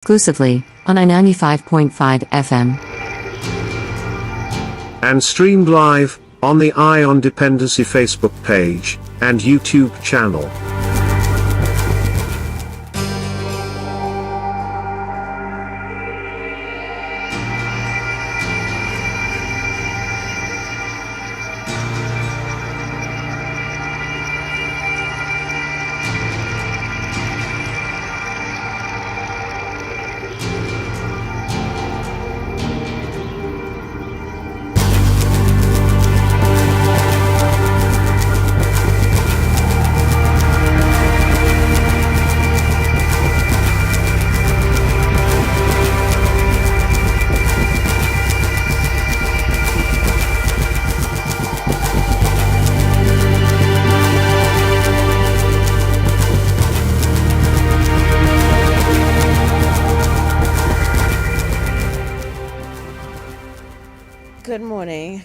Exclusively on I95.5 FM. And streamed live on the on Dependency Facebook page and YouTube channel.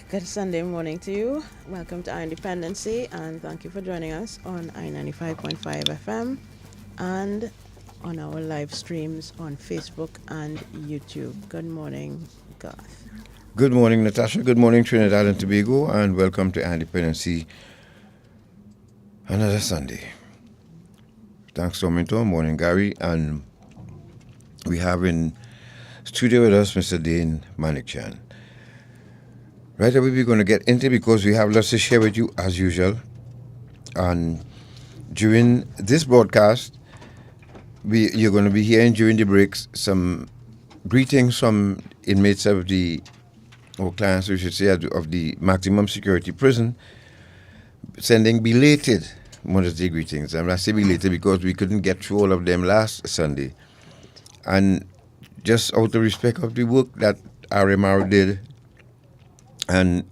Good Sunday morning to you. Welcome to Dependency, and thank you for joining us on I95.5 FM and on our live streams on Facebook and YouTube. Good morning, Garth. Good morning, Natasha. Good morning, Trinidad and Tobago, and welcome to Dependency. Another Sunday. Thanks, Tominto. Morning, Gary. And we have in studio with us Mr. Dane Manickchand. Right away, we're going to get into it because we have lots to share with you as usual. And during this broadcast, you're going to be hearing during the breaks some greetings from inmates of or clients, we should say, of the maximum security prison, sending belated Mother's Day greetings. And I say belated because we couldn't get through all of them last Sunday. And just out of respect of the work that RMR did, and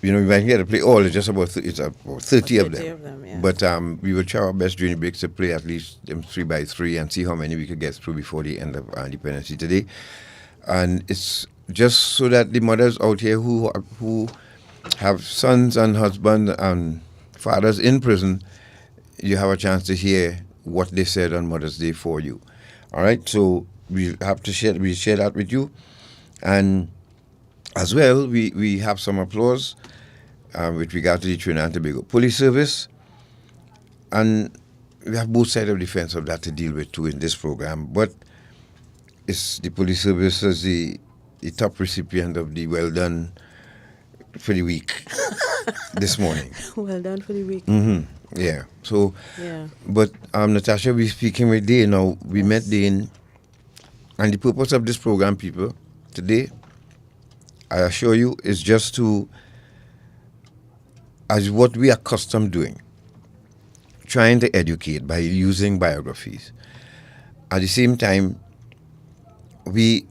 we might get to play all. It's just about 30 of them. Yeah. But we will try our best during the breaks to play at least 3 by 3 and see how many we could get through before the end of Dependency today. And it's just so that the mothers out here who have sons and husbands and fathers in prison, you have a chance to hear what they said on Mother's Day for you. All right, so we have to share that with you. And as well, we have some applause with regard to the Trinidad and Tobago Police Service. And we have both sides of the fence of that to deal with too in this program. But it's the Police Service as the top recipient of the Well Done for the Week this morning. Well done for the week. Mm-hmm. Yeah. So, yeah. But Natasha, we're speaking with Dane now. We met Dane. And the purpose of this program, people, today, I assure you, is just to, as what we are accustomed doing, trying to educate by using biographies. At the same time, I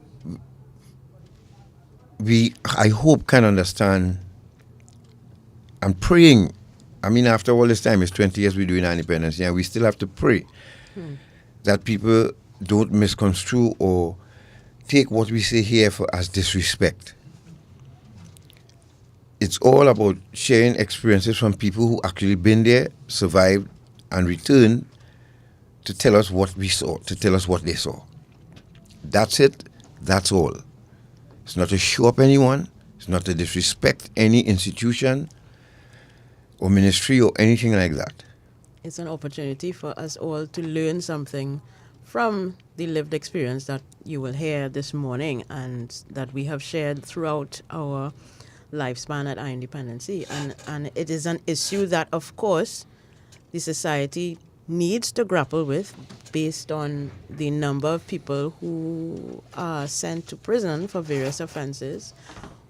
hope, can understand. I'm praying. I mean, after all this time, it's 20 years we're doing independence, and we still have to pray that people don't misconstrue or take what we say here as disrespect. It's all about sharing experiences from people who actually been there, survived, and returned to tell us what we saw, to tell us what they saw. That's it. That's all. It's not to show up anyone. It's not to disrespect any institution or ministry or anything like that. It's an opportunity for us all to learn something from the lived experience that you will hear this morning and that we have shared throughout our lifespan at Independency. And it is an issue that, of course, the society needs to grapple with based on the number of people who are sent to prison for various offenses,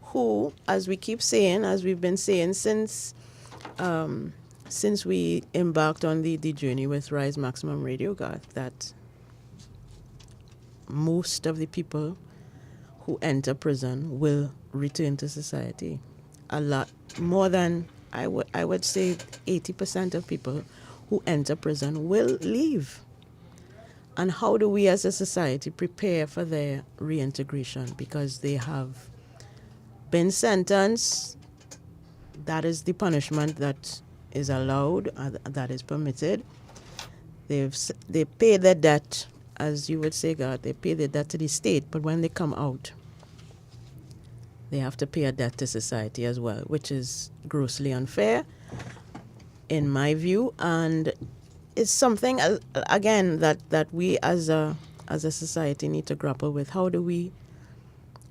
who, as we keep saying, as we've been saying since we embarked on the journey with Rise Maximum Radio, Garth, that most of the people who enter prison will return to society. A lot more than, I would say, 80% of people who enter prison will leave. And how do we as a society prepare for their reintegration? Because they have been sentenced. That is the punishment that is allowed, that is permitted. They paid their debt as you would say, God, they pay their debt to the state, but when they come out, they have to pay a debt to society as well, which is grossly unfair, in my view, and it's something again that we as a society need to grapple with. How do we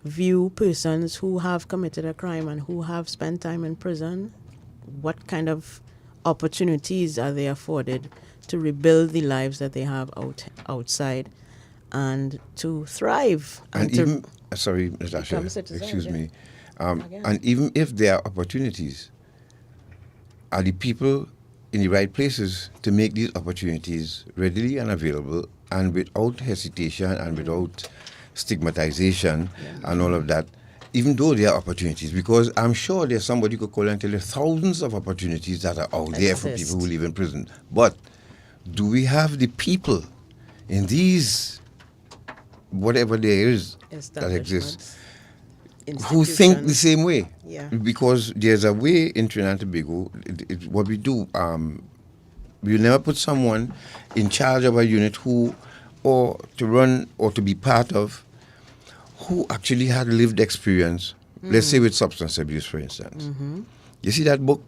view persons who have committed a crime and who have spent time in prison? What kind of opportunities are they afforded to rebuild the lives that they have outside and to thrive? And to even, sorry, Natasha, become citizens, excuse yeah. me. And even if there are opportunities, are the people in the right places to make these opportunities readily and available and without hesitation and without stigmatization and all of that, even though there are opportunities? Because I'm sure there's somebody who could call and tell you thousands of opportunities that are out there for people who live in prison. But do we have the people in these, whatever there is that exists, who think the same way? Yeah. Because there's a way in Trinidad and Tobago, what we do, we'll never put someone in charge of a unit who, or to run or to be part of, who actually had lived experience, let's say with substance abuse, for instance. You see that book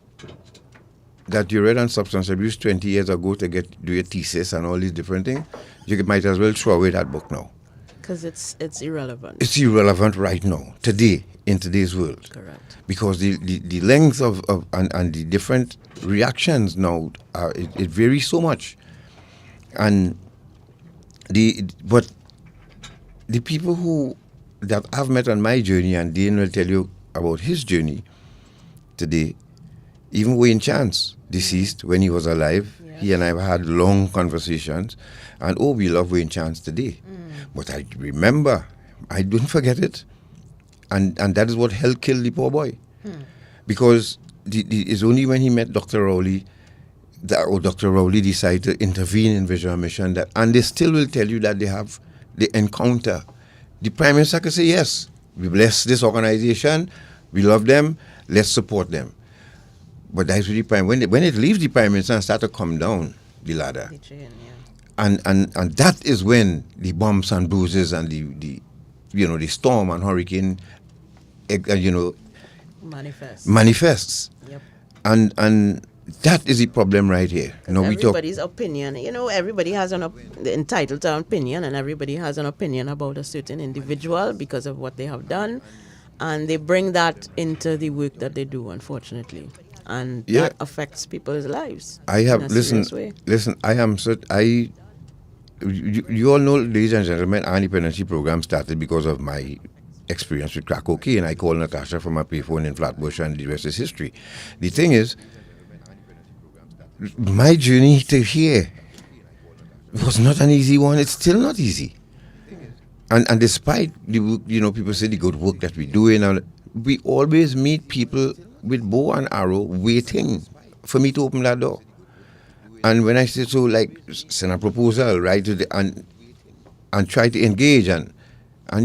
that you read on substance abuse 20 years ago to do your thesis and all these different things? You might as well throw away that book now. Because it's irrelevant. It's irrelevant right now, today, in today's world. Correct. Because the length of and the different reactions now, it varies so much. And but the people that I've met on my journey, and Dane will tell you about his journey today, even Wayne Chance, deceased when he was alive, he and I had long conversations, and we love Wayne Chance today. But I remember, I don't forget it, and that is what helped kill the poor boy. Because it's only when he met Dr. Rowley, Dr. Rowley decided to intervene in Visual Mission, and they still will tell you that they encounter. The Prime Minister can say, yes, we bless this organization, we love them, let's support them. But that's really when it leaves the Prime Minister and start to come down the ladder. The chain, yeah. And that is when the bumps and bruises and the storm and hurricane manifests. Yep. And that is the problem right here. Everybody's opinion, everybody has entitled to an opinion, and everybody has an opinion about a certain individual because of what they have done, and they bring that into the work that they do, unfortunately, and that affects people's lives. I have in a serious way. Listen. You all know, ladies and gentlemen, our Dependency program started because of my experience with crack cocaine. I called Natasha from a payphone in Flatbush, and the rest is history. The thing is, my journey to here was not an easy one. It's still not easy. And despite the work, people say the good work that we're doing, we always meet people with bow and arrow waiting for me to open that door. And when I say so, like, send a proposal, write it, and try to engage, and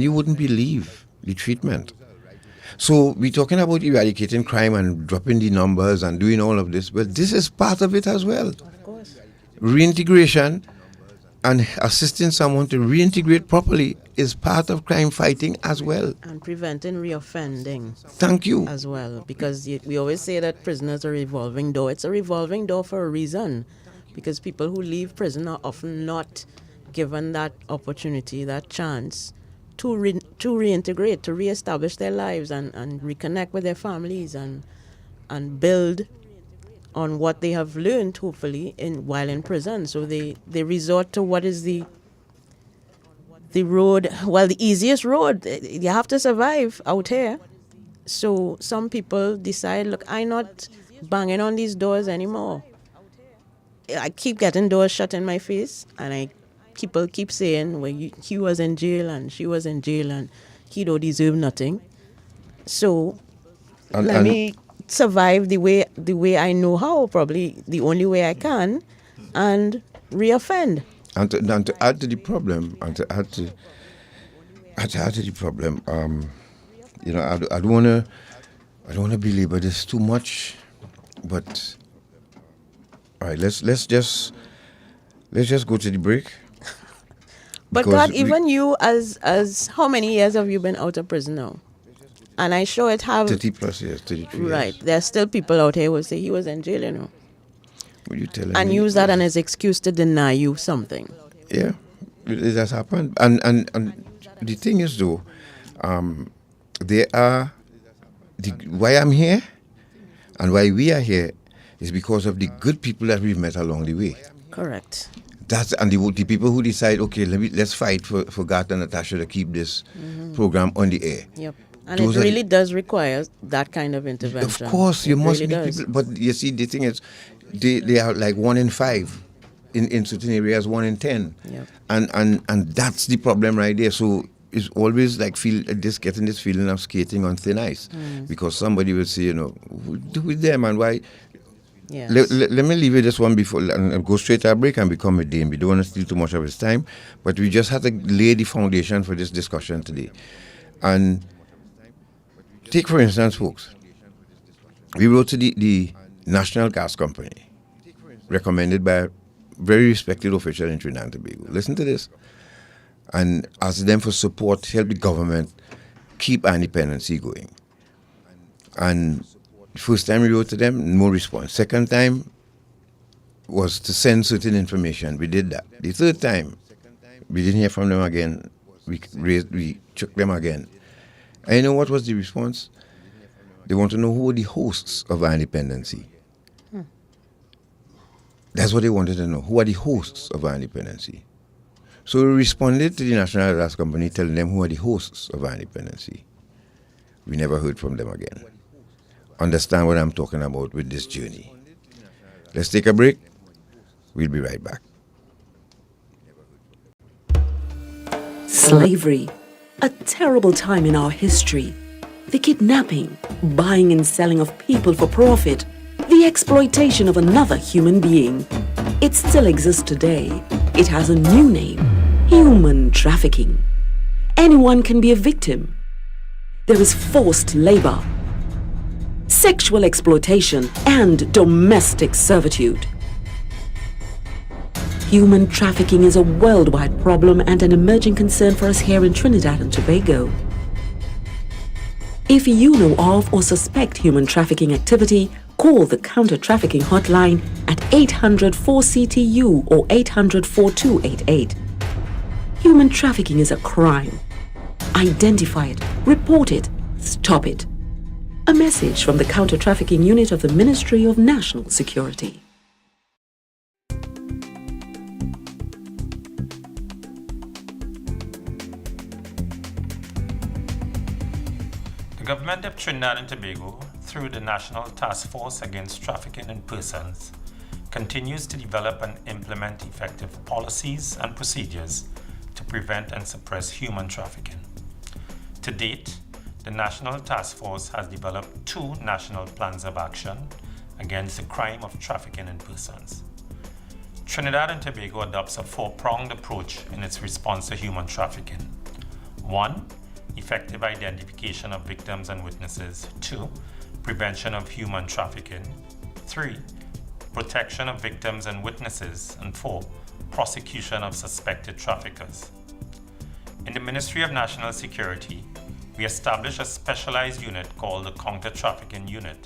you wouldn't believe the treatment. So we're talking about eradicating crime and dropping the numbers and doing all of this. But this is part of it as well. Of course. Reintegration and assisting someone to reintegrate properly is part of crime fighting as well. And preventing reoffending. Thank you. As well, because we always say that prisoners are a revolving door. It's a revolving door for a reason, because people who leave prison are often not given that opportunity, that chance to reintegrate, to reestablish their lives and reconnect with their families and build on what they have learned, hopefully, while in prison. So they resort to what is the road, the easiest road. You have to survive out here. So some people decide, look, I'm not banging on these doors anymore. I keep getting doors shut in my face, and people keep saying, well, he was in jail and she was in jail and he don't deserve nothing. So let me survive the way I know how, probably the only way I can, and reoffend. And to add to the problem, I don't wanna belabor this too much, but all right, let's just go to the break. But Because God, even you, as how many years have you been out of prison now? And I sure it have 30 plus years, 33 right. years. There's still people out here who will say he was in jail, What you telling and me? use that as excuse to deny you something. Yeah, it has happened. And the thing is, though, there are why I'm here and why we are here is because of the good people that we've met along the way. Correct. That's and the people who decide, okay, let's fight for Garth and Natasha to keep this program on the air. Yep. And Those it are really does require that kind of intervention. Of course, you It must really meet does. people. But you see, the thing is, they are like 1 in 5. In certain areas, 1 in 10. Yep. And that's the problem right there. So it's always like getting this feeling of skating on thin ice. Because somebody will say, do with them and why. Yes. Let me leave you this one before and go straight to a break and become a Dane. We don't want to steal too much of his time, but we just had to lay the foundation for this discussion today. And take, for instance, folks, we wrote to the National Gas Company, recommended by a very respected official in Trinidad and Tobago. Listen to this. And ask them for support, help the government keep our independency going. And first time we wrote to them, no response. Second time was to send certain information. We did that. The third time, we didn't hear from them again. We checked them again. And you know what was the response? They want to know who were the hosts of our independency. That's what they wanted to know. Who are the hosts of our independency? So we responded to the National Gas Company telling them who are the hosts of our independency. We never heard from them again. Understand what I'm talking about with this journey. Let's take a break. We'll be right back. Slavery, a terrible time in our history. The kidnapping, buying and selling of people for profit, the exploitation of another human being. It still exists today. It has a new name, human trafficking. Anyone can be a victim. There is forced labor, sexual exploitation, and domestic servitude. Human trafficking is a worldwide problem and an emerging concern for us here in Trinidad and Tobago. If you know of or suspect human trafficking activity, call the Counter-Trafficking Hotline at 800-4CTU or 800-4288. Human trafficking is a crime. Identify it, report it, stop it. A message from the Counter-Trafficking Unit of the Ministry of National Security. The government of Trinidad and Tobago, through the National Task Force Against Trafficking in Persons, continues to develop and implement effective policies and procedures to prevent and suppress human trafficking. To date, the National Task Force has developed 2 national plans of action against the crime of trafficking in persons. Trinidad and Tobago adopts a 4-pronged approach in its response to human trafficking. 1. Effective identification of victims and witnesses. 2. Prevention of human trafficking. 3. Protection of victims and witnesses. And 4. Prosecution of suspected traffickers. In the Ministry of National Security, we established a specialized unit called the Counter-Trafficking Unit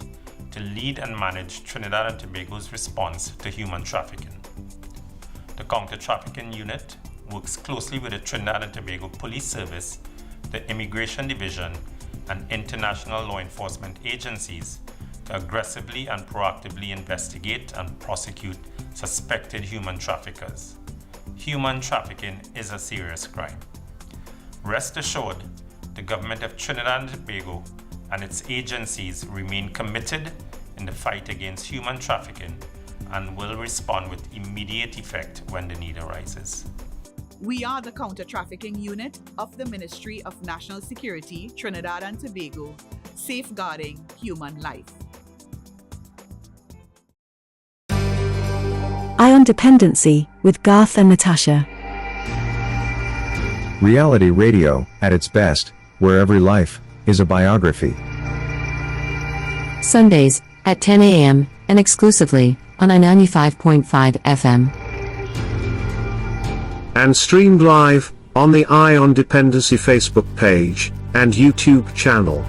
to lead and manage Trinidad and Tobago's response to human trafficking. The Counter-Trafficking Unit works closely with the Trinidad and Tobago Police Service, the Immigration Division, and international law enforcement agencies to aggressively and proactively investigate and prosecute suspected human traffickers. Human trafficking is a serious crime. Rest assured, the government of Trinidad and Tobago and its agencies remain committed in the fight against human trafficking and will respond with immediate effect when the need arises. We are the Counter-Trafficking Unit of the Ministry of National Security, Trinidad and Tobago, safeguarding human life. Eye on Dependency with Garth and Natasha. Reality radio, at its best, where every life is a biography. Sundays at 10 a.m. and exclusively on I-95.5 FM. And streamed live on the Eye on Dependency Facebook page and YouTube channel.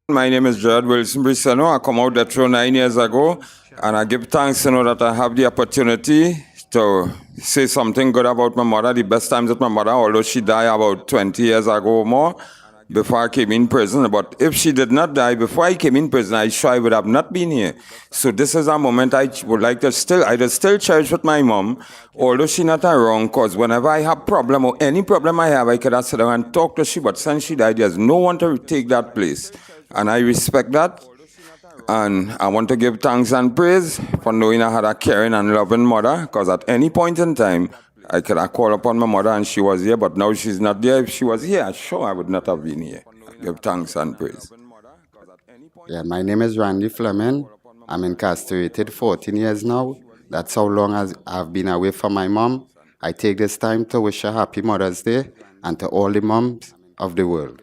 My name is Gerard Wilson Brisano. I come out that road 9 years ago, and I give thanks that I have the opportunity to say something good about my mother. The best times with my mother, although she died about 20 years ago or more, before I came in prison. But if she did not die before I came in prison, I'm sure I would have not been here. So this is a moment I would like to still cherish with my mom, although she not around, because whenever I have problem or any problem I have, I could have sit down and talk to she, but since she died, there's no one to take that place. And I respect that. And I want to give thanks and praise for knowing I had a caring and loving mother, because at any point in time, I could have called upon my mother and she was here, but now she's not there. If she was here, sure, I would not have been here. Give thanks and praise. Yeah, my name is Randy Fleming. I'm incarcerated 14 years now. That's how long as I've been away from my mom. I take this time to wish her happy Mother's Day and to all the moms of the world.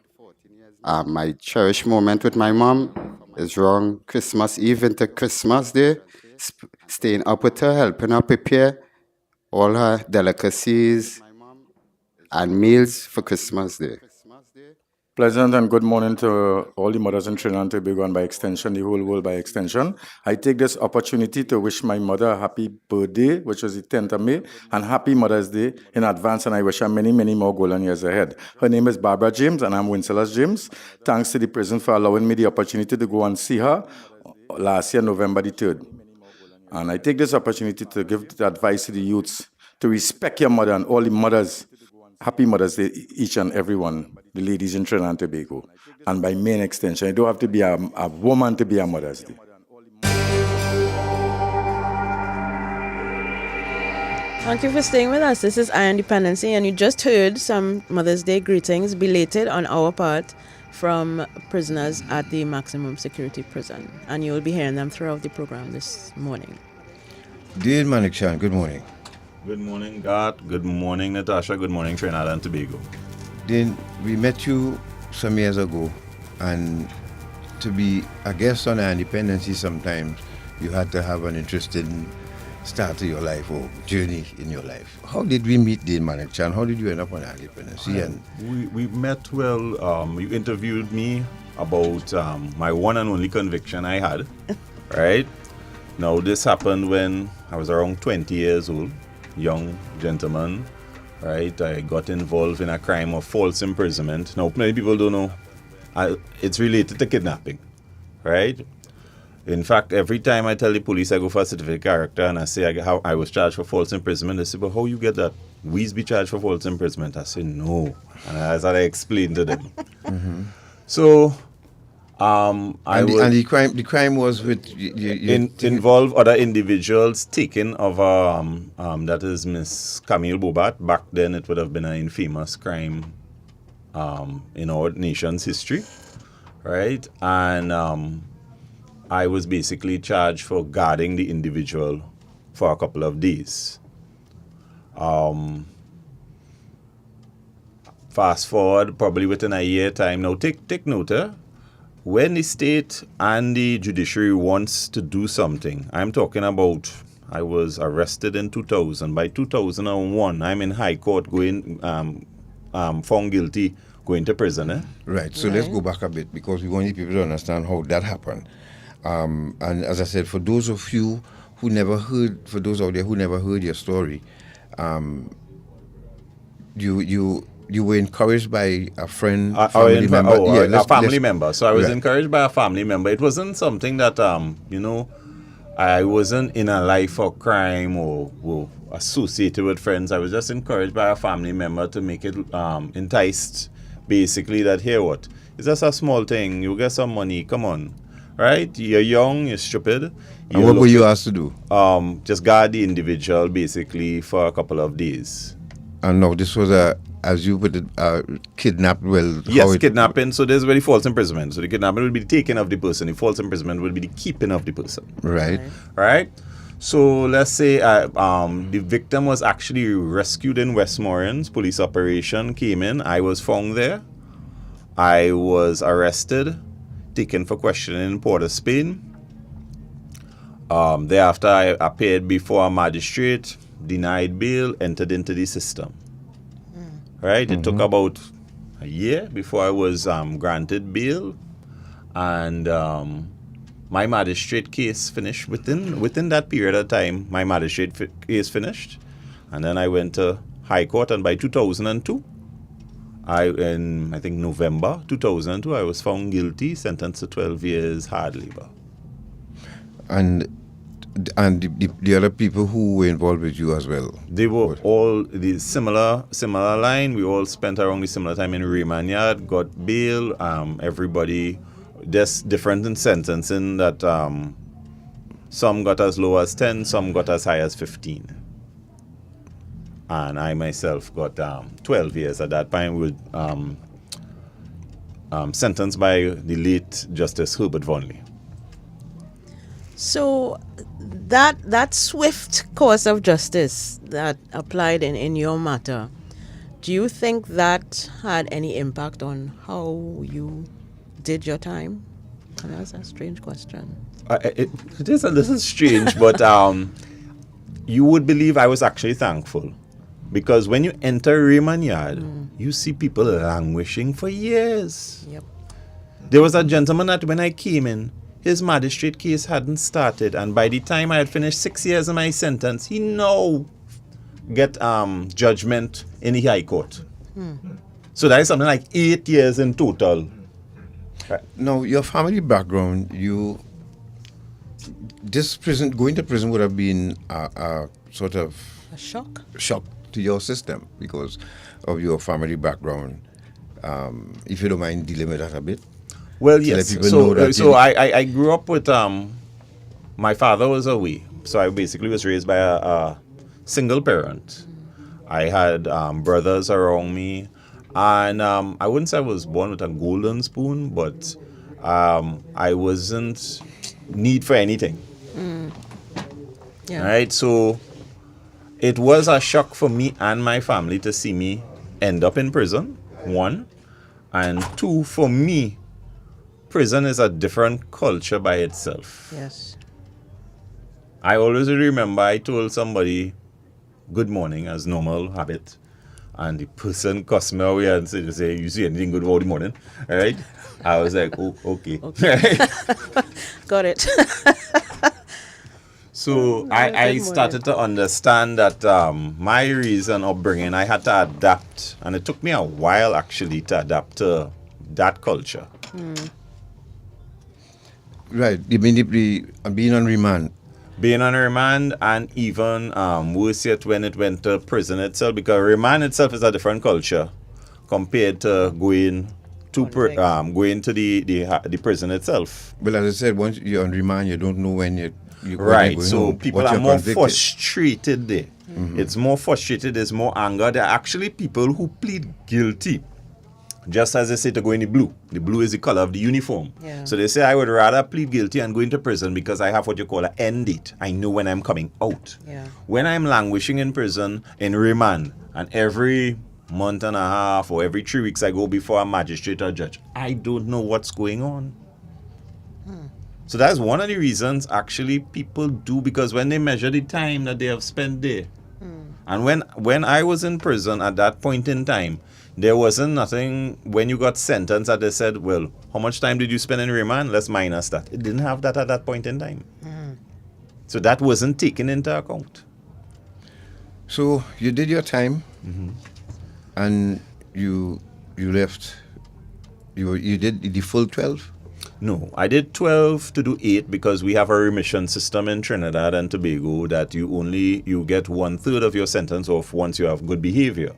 My cherished moment with my mom is around Christmas Eve into Christmas Day, staying up with her, helping her prepare all her delicacies and meals for Christmas Day. Pleasant and good morning to all the mothers in Trinidad and Tobago, and by extension, the whole world by extension. I take this opportunity to wish my mother a happy birthday, which was the 10th of May, and happy Mother's Day in advance, and I wish her many, many more golden years ahead. Her name is Barbara James, and I'm Wincelas James. Thanks to the prison for allowing me the opportunity to go and see her last year, November the 3rd. And I take this opportunity to give the advice to the youths to respect your mother and all the mothers. Happy Mother's Day, each and every one, the ladies in Trinidad and Tobago. And by main extension, you don't have to be a woman to be a Mother's Day. Thank you for staying with us. This is Eye on Dependency, and you just heard some Mother's Day greetings belated on our part from prisoners at the maximum security prison. And you will be hearing them throughout the program this morning. Dane Manickchand, good morning. Good morning, Garth. Good morning, Natasha. Good morning, Trinidad and Tobago. Dane, we met you some years ago, and to be a guest on Independency sometimes, you had to have an interesting start to your life or journey in your life. How did we meet Dane Manickchand? How did you end up on Independency? We met, you interviewed me about my one and only conviction I had, right? Now, this happened when I was around 20 years old, young gentleman, right? I got involved in a crime of false imprisonment. Now, many people don't know, it's related to kidnapping, right? In fact, every time I tell the police I go for a certificate character and I say I was charged for false imprisonment, they say, but how you get that? We's be charged for false imprisonment. I say, no. And that's what I explained to them. Mm-hmm. So, the crime was with involve other individuals taken of that is Miss Camille Bobat. Back then, it would have been an infamous crime in our nation's history, right? And I was basically charged for guarding the individual for a couple of days. Fast forward, probably within a year time. Now, take note, when the state and the judiciary wants to do something, I'm talking about, I was arrested in 2000. By 2001, I'm in high court going, found guilty, going to prison. Right, so let's go back a bit because we want people to understand how that happened. And as I said, for those of you who never heard, for those out there who never heard your story, you were encouraged by a friend, family member. A family member. So I was encouraged by a family member. It wasn't something that, I wasn't in a life of crime or associated with friends. I was just encouraged by a family member to make it enticed, basically, that here what? It's just a small thing. You get some money. Come on. Right? You're young, you're stupid. And what were you asked to do? Just guard the individual, basically, for a couple of days. And no, this was as you put it, kidnapped. Well, yes, kidnapping. So there's very false imprisonment. So the kidnapping will be the taking of the person. The false imprisonment will be the keeping of the person. Right. Right. So let's say the victim was actually rescued in Westmoreland. Police operation came in. I was found there. I was arrested, taken for questioning in Port of Spain. Thereafter, I appeared before a magistrate, denied bail, entered into the system. Right? It took about a year before I was granted bail, and my magistrate case finished within that period of time. My magistrate case finished, and then I went to High Court, and by 2002, I think November 2002, I was found guilty, sentenced to 12 years hard labor. And the other people who were involved with you as well? They were all the similar line. We all spent around the similar time in remand yard, got bail. Everybody, there's different in sentencing that some got as low as 10, some got as high as 15. And I myself got 12 years at that time, with sentenced by the late Justice Herbert Vonley. So that swift course of justice that applied in your matter, do you think that had any impact on how you did your time? And that's a strange question. It is a little strange, but you would believe I was actually thankful. Because when you enter remand yard, you see people languishing for years. Yep. There was a gentleman that when I came in, his magistrate case hadn't started, and by the time I had finished 6 years of my sentence, he now get judgment in the High Court. So that is something like 8 years in total. Right. Now, your family background, going to prison would have been a sort of a shock to your system because of your family background. If you don't mind dealing with that a bit. Well, yes. So I grew up with, my father was away. So I basically was raised by a single parent. I had brothers around me. And I wouldn't say I was born with a golden spoon, but I wasn't need for anything. Yeah. Right? So it was a shock for me and my family to see me end up in prison, one. And two, for me, prison is a different culture by itself. Yes. I always remember I told somebody good morning as normal habit, and the person cussed me away and said, you see anything good about the morning? All right? I was like, oh, okay. Got it. So I started to understand that my reason of bringing, I had to adapt. And it took me a while actually to adapt to that culture. Right. You mean being on remand? Being on remand, and even worse yet when it went to prison itself, because remand itself is a different culture compared to going to the prison itself. Well, as I said, once you're on remand, you don't know when you're right. going So home, people are more frustrated there. It's more frustrated, there's more anger. There are actually people who plead guilty, just as they say to go in the blue. The blue is the color of the uniform. Yeah. So they say, I would rather plead guilty and go into prison because I have what you call an end date. I know when I'm coming out. Yeah. When I'm languishing in prison, in remand, and every month and a half or every 3 weeks I go before a magistrate or judge, I don't know what's going on. So that's one of the reasons actually people do, because when they measure the time that they have spent there. And when I was in prison at that point in time, there wasn't nothing when you got sentenced that they said, well, how much time did you spend in remand? Let's minus that. It didn't have that at that point in time. So that wasn't taken into account. So you did your time, and you left. You did the full 12? No, I did 12 to do 8 because we have a remission system in Trinidad and Tobago that you get 1/3 of your sentence off once you have good behavior.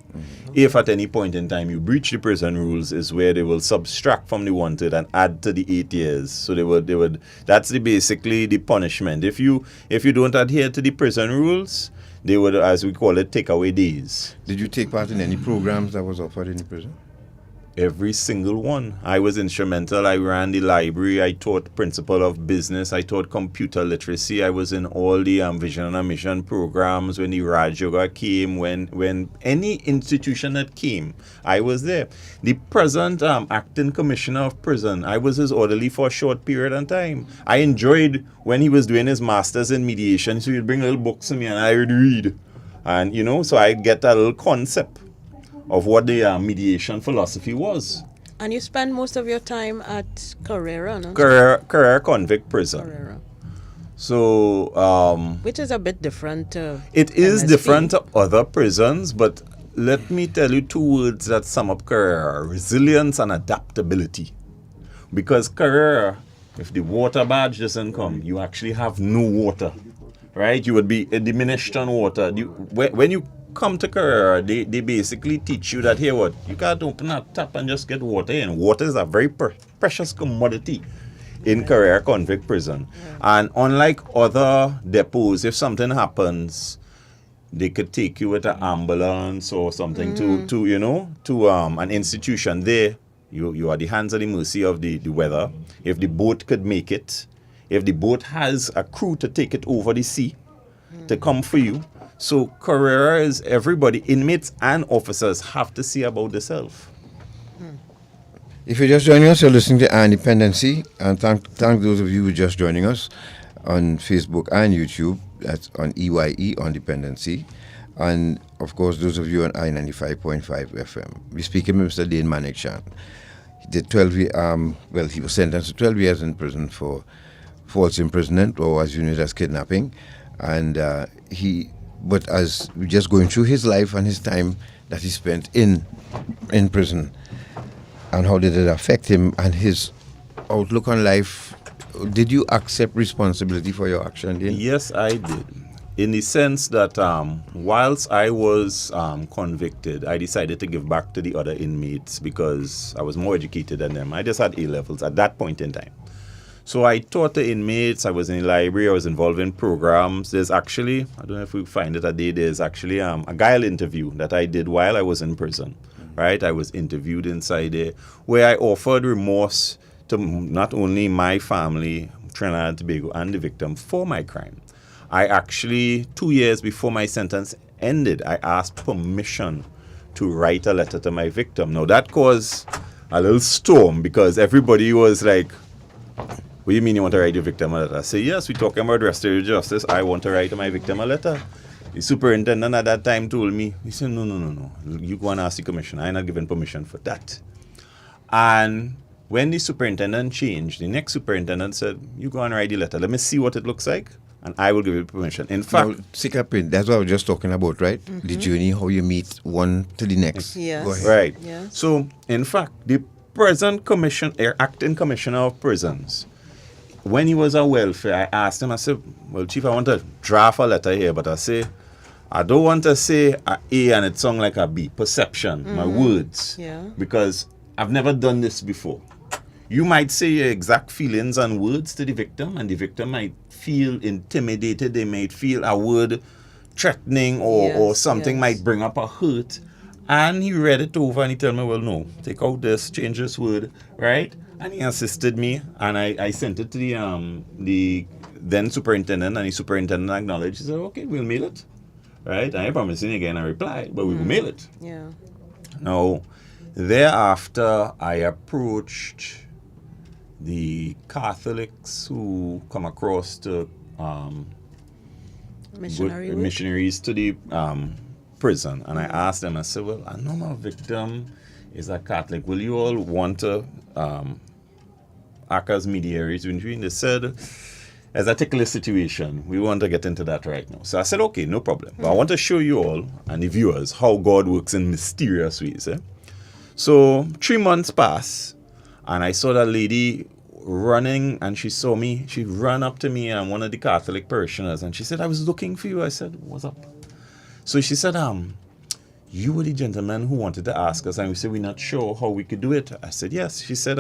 If at any point in time you breach the prison rules, is where they will subtract from the 1/3 and add to the 8 years. So they would that's basically the punishment. If you don't adhere to the prison rules, they would, as we call it, take away days. Did you take part in any programs that was offered in the prison? Every single one. I was instrumental. I ran the library. I taught principle of business. I taught computer literacy. I was in all the vision and mission programs when the Raj Yoga came, when any institution that came, I was there. The present acting commissioner of prison, I was his orderly for a short period of time. I enjoyed when he was doing his masters in mediation, so he'd bring little books to me and I would read. And, you know, so I get a little concept of what the mediation philosophy was. And you spend most of your time at Carrera, no? Carrera Convict Prison. Carrera. So, which is a bit different to it is MSP. different to other prisons, but let me tell you two words that sum up Carrera: resilience and adaptability. Because Carrera, if the water badge doesn't come, you actually have no water, right? You would be diminished on water. When you come to Carrera, they basically teach you that, here, what, you can't open a tap and just get water in. Water is a very precious commodity in Carrera Convict Prison. And unlike other depots, if something happens, they could take you with an ambulance or something to an institution. There, you are the hands of the mercy of the weather. If the boat could make it, if the boat has a crew to take it over the sea to come for you. So Carrera is everybody, inmates and officers have to see about themselves. If you're just joining us, you're listening to Dependency, and thank those of you who are just joining us on Facebook and YouTube. That's on EYE on Dependency, and of course those of you on I-95.5 FM. We're speaking with Mr. Dane Manickchand. He did 12 years. He was sentenced to 12 years in prison for false imprisonment, or as you know, as kidnapping, and But as we're just going through his life and his time that he spent in prison, and how did it affect him and his outlook on life, did you accept responsibility for your action, Dane? Yes, I did. In the sense that whilst I was convicted, I decided to give back to the other inmates because I was more educated than them. I just had A-levels at that point in time. So I taught the inmates, I was in the library, I was involved in programs. There's actually, I don't know if we find it today, there's actually a guile interview that I did while I was in prison, right? I was interviewed inside there where I offered remorse to not only my family, Trinidad and Tobago, and the victim for my crime. I actually, 2 years before my sentence ended, I asked permission to write a letter to my victim. Now that caused a little storm because everybody was like, what do you mean you want to write your victim a letter? I say, yes, we're talking about restorative justice. I want to write my victim a letter. The superintendent at that time told me, he said, no. You go and ask the commissioner. I'm not giving permission for that. And when the superintendent changed, the next superintendent said, you go and write the letter. Let me see what it looks like, and I will give you permission. In fact, that's what I was just talking about, right? Mm-hmm. The journey, how you meet one to the next. Yes. Go ahead. Right. Yes. So, in fact, the present acting commissioner of prisons, when he was on welfare, I asked him, I said, well, Chief, I want to draft a letter here, but I don't want to say a A and it sound like a B. Perception, my words. Yeah. Because I've never done this before. You might say your exact feelings and words to the victim, and the victim might feel intimidated. They might feel a word threatening or something might bring up a hurt. And he read it over and he told me, well, no, take out this, change this word, right? And he assisted me, and I sent it to the then superintendent, and the superintendent acknowledged. He said, okay, we'll mail it, right? I ain't promising again a reply, but we will mail it. Yeah. Now, thereafter, I approached the Catholics who come across to missionaries to the prison, and I asked them, I said, well, I know my victim is a Catholic. Will you all want to act as mediators between? They said, as a particular situation, we want to get into that right now. So I said, okay, no problem. But I want to show you all and the viewers how God works in mysterious ways. So 3 months passed, and I saw that lady running, and she saw me. She ran up to me and one of the Catholic parishioners, and she said, I was looking for you. I said, what's up? So she said, you were the gentleman who wanted to ask us, and we said, we're not sure how we could do it. I said, yes. She said,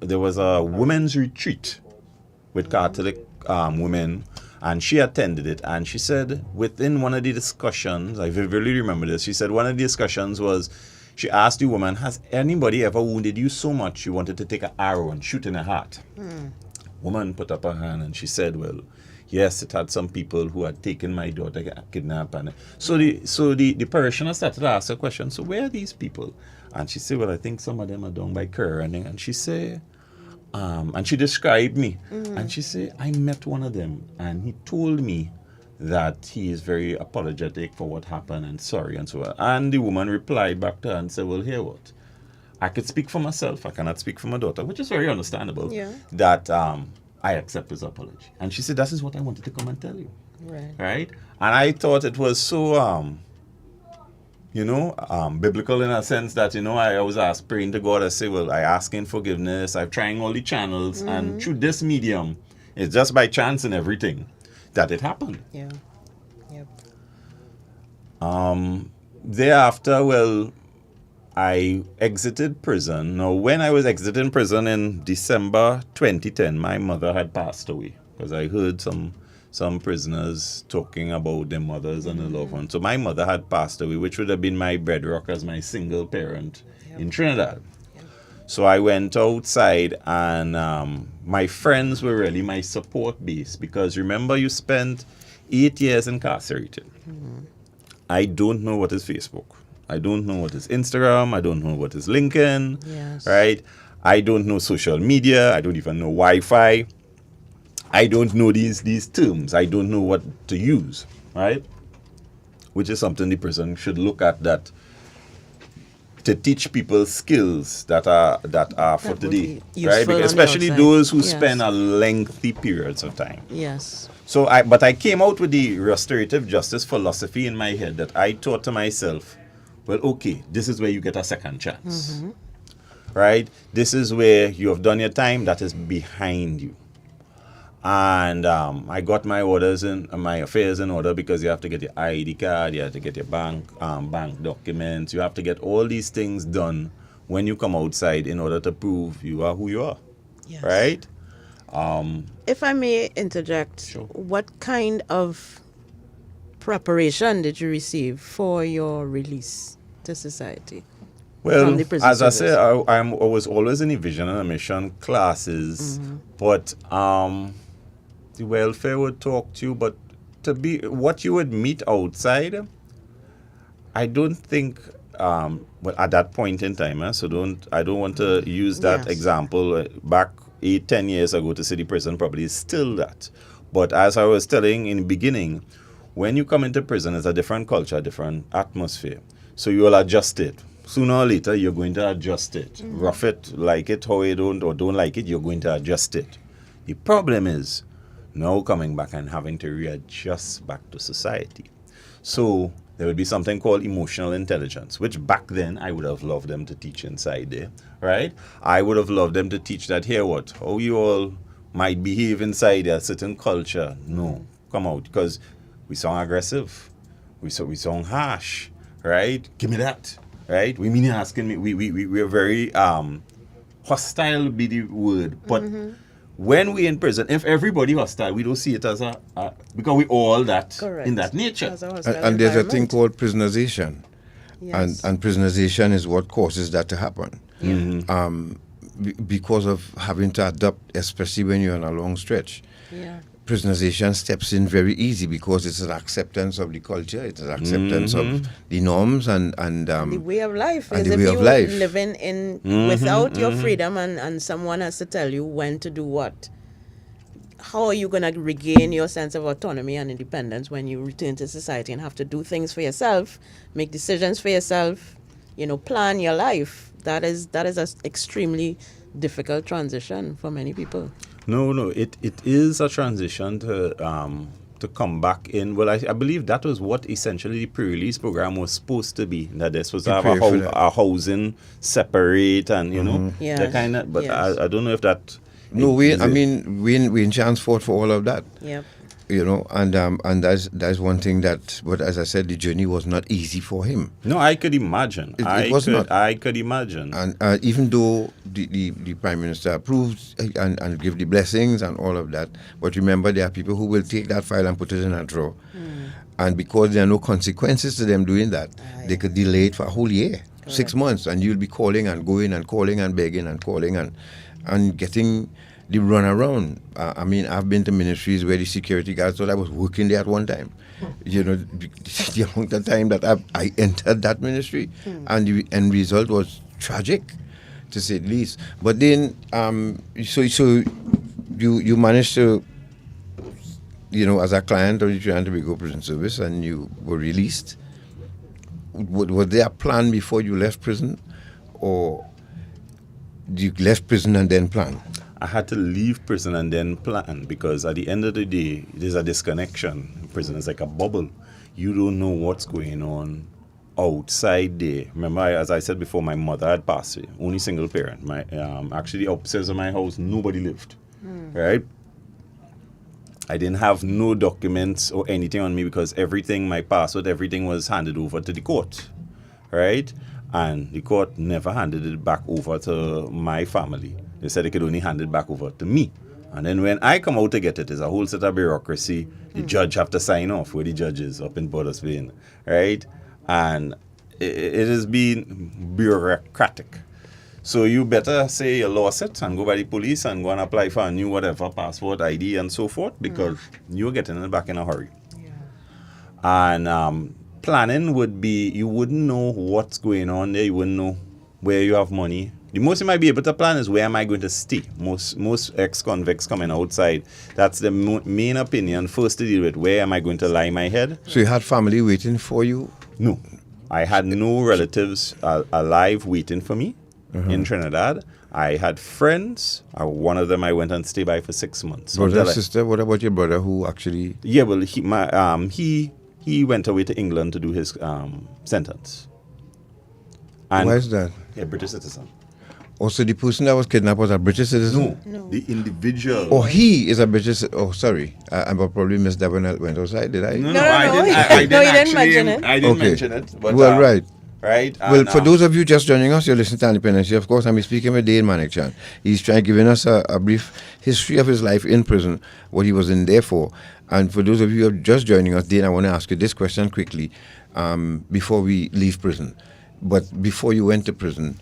there was a women's retreat with Catholic women, and she attended it. And she said, within one of the discussions, I vividly remember this, she said one of the discussions was, She asked the woman, has anybody ever wounded you so much you wanted to take an arrow and shoot in her heart? Woman put up her hand and she said, well, yes, it had some people who had taken my daughter, kidnapped. And so the parishioner started to ask her question, so where are these people? And she said, well, I think some of them are down by Kerr. And she said, and she described me. And she said, I met one of them and he told me that he is very apologetic for what happened and sorry and so on. And the woman replied back to her and said, well, here what? I could speak for myself. I cannot speak for my daughter, which is very understandable. Yeah. That I accept his apology. And she said, that is what I wanted to come and tell you. Right? And I thought it was so, biblical in a sense that, I was praying to God. I say, well, I asking forgiveness. I'm trying all the channels. And through this medium, it's just by chance and everything that it happened. Yeah. Yep. Thereafter, well, I exited prison. Now, when I was exiting prison in December 2010, my mother had passed away because I heard some prisoners talking about their mothers and their loved ones. So my mother had passed away, which would have been my bedrock as my single parent in Trinidad. So I went outside and my friends were really my support base because remember you spent 8 years incarcerated. I don't know what is Facebook. I don't know what is Instagram. I don't know what is LinkedIn. Yes. Right? I don't know social media. I don't even know Wi-Fi. I don't know these terms. I don't know what to use. Right? Which is something the person should look at that to teach people skills that are for today, right? Because especially those who spend a lengthy periods of time. Yes. So but I came out with the restorative justice philosophy in my head that I thought to myself, well, okay, this is where you get a second chance, right? This is where you have done your time that is behind you. And I got my orders and my affairs in order because you have to get your ID card, you have to get your bank documents, you have to get all these things done when you come outside in order to prove you are who you are, right? If I may interject, what kind of preparation did you receive for your release to society? Well, as I said, I was always in a vision and a mission classes, but the welfare would talk to you, but to be what you would meet outside, I don't think. Well, at that point in time, so I don't want to use that example. Back 8-10 years ago, to city prison probably is still that. But as I was telling in the beginning, when you come into prison, it's a different culture, different atmosphere. So you will adjust it. Sooner or later, you're going to adjust it. Rough it, like it, how you don't like it, you're going to adjust it. The problem is now coming back and having to readjust back to society. So there would be something called emotional intelligence, which back then I would have loved them to teach inside there, right? I would have loved them to teach that here how you all might behave inside a certain culture. No, come out, because we sound aggressive, we sound harsh, right? Give me that, right? We mean asking me, we're very hostile would be the word, but when we're in prison, if everybody hostile, we don't see it as a because we all that in that nature. And there's a thing called prisonization. Yes. And prisonization is what causes that to happen. Because of having to adapt, especially when you're on a long stretch. Yeah. Prisonization steps in very easy because it's an acceptance of the culture, it's an acceptance of the norms and the way of life. And as the if way you of life. living in without your freedom and someone has to tell you when to do what. How are you going to regain your sense of autonomy and independence when you return to society and have to do things for yourself, make decisions for yourself, plan your life? That is an extremely difficult transition for many people. No, it is a transition to come back in. Well, I believe that was what essentially the pre-release program was supposed to be. That this was to have a housing separate and the kind of. But I don't know if that. No, we in chance fought for all of that. Yep. And that's one thing that. But as I said, the journey was not easy for him. No, I could imagine. It was not. I could imagine. And even though the Prime Minister approved and give the blessings and all of that, but remember there are people who will take that file and put it in a drawer. And because there are no consequences to them doing that, they could delay it for a whole year. 6 months, and you'll be calling and going and calling and begging and calling and getting the runaround. I mean, I've been to ministries where the security guards thought I was working there at one time. You know, the amount of time that I entered that ministry, and the end result was tragic, to say the least. But then, so you managed to, you know, as a client of the Trinidad and Tobago Prison Service, and you were released. Was there a plan before you left prison, or you left prison and then plan? I had to leave prison and then plan, because at the end of the day, there's a disconnection. Prison is like a bubble. You don't know what's going on outside there. Remember, as I said before, my mother had passed away, only single parent. My actually upstairs of my house, nobody lived, right? I didn't have no documents or anything on me, because everything, my passport, everything was handed over to the court, right? And the court never handed it back over to my family. They said they could only hand it back over to me. And then when I come out to get it, there's a whole set of bureaucracy. The judge have to sign off, where the judge is up in Borders Plain, right? And it has been bureaucratic. So you better say you lost it and go by the police and go and apply for a new whatever, passport, ID, and so forth, because you're getting it back in a hurry. And planning would be, you wouldn't know what's going on there. You wouldn't know where you have money. The most you might be able to plan is, where am I going to stay? Most ex-convicts coming outside, that's the main opinion first to deal with. Where am I going to lie my head? So you had family waiting for you? No. I had no relatives alive waiting for me in Trinidad. I had friends. One of them I went and stayed by for 6 months. Brother, sister? What about your brother who actually... Yeah, well, he went away to England to do his sentence. And why is that? Yeah, British citizen. Also, the person that was kidnapped was a British citizen? No. The individual. Oh, he is a British... Oh, sorry. I probably missed that when I went outside, did I? No, I didn't mention it. I didn't Okay. mention it. But, well, right. Right. Well, and, for those of you just joining us, you're listening to Dependency. Of course, I'm speaking with Dane Manickchand. He's giving us a brief history of his life in prison, what he was in there for. And for those of you who are just joining us, Dane, I want to ask you this question quickly before we leave prison. But before you went to prison,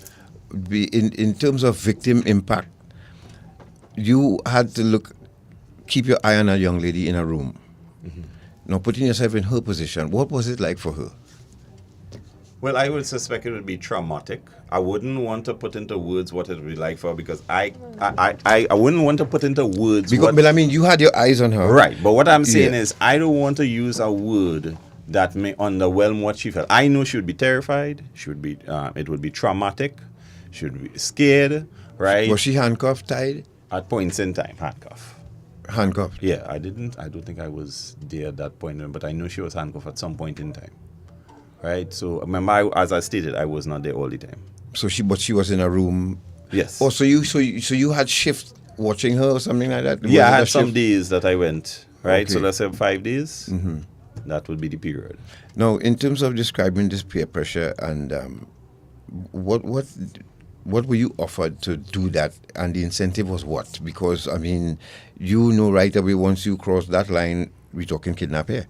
in terms of victim impact, you had to keep your eye on a young lady in a room. Now, putting yourself in her position, what was it like for her? Well, I would suspect it would be traumatic. I wouldn't want to put into words what it would be like for her, because I wouldn't want to put into words. But I mean, you had your eyes on her. Right. But what I'm saying is, I don't want to use a word that may underwhelm what she felt. I know she would be terrified. She would be. It would be traumatic. She would be scared. Right. Was she handcuffed, tied? At points in time, handcuffed. Yeah, I don't think I was there at that point, but I know she was handcuffed at some point in time. Right. So remember, as I stated, I was not there all the time. So she was in a room. Yes. Oh, so you had shift watching her or something like that? Yeah, I had some days that I went. Right. Okay. So let's say 5 days. That would be the period. Now, in terms of describing this peer pressure, and what were you offered to do that, and the incentive was what? Because I mean, you know right away, once you cross that line, we're talking kidnap here.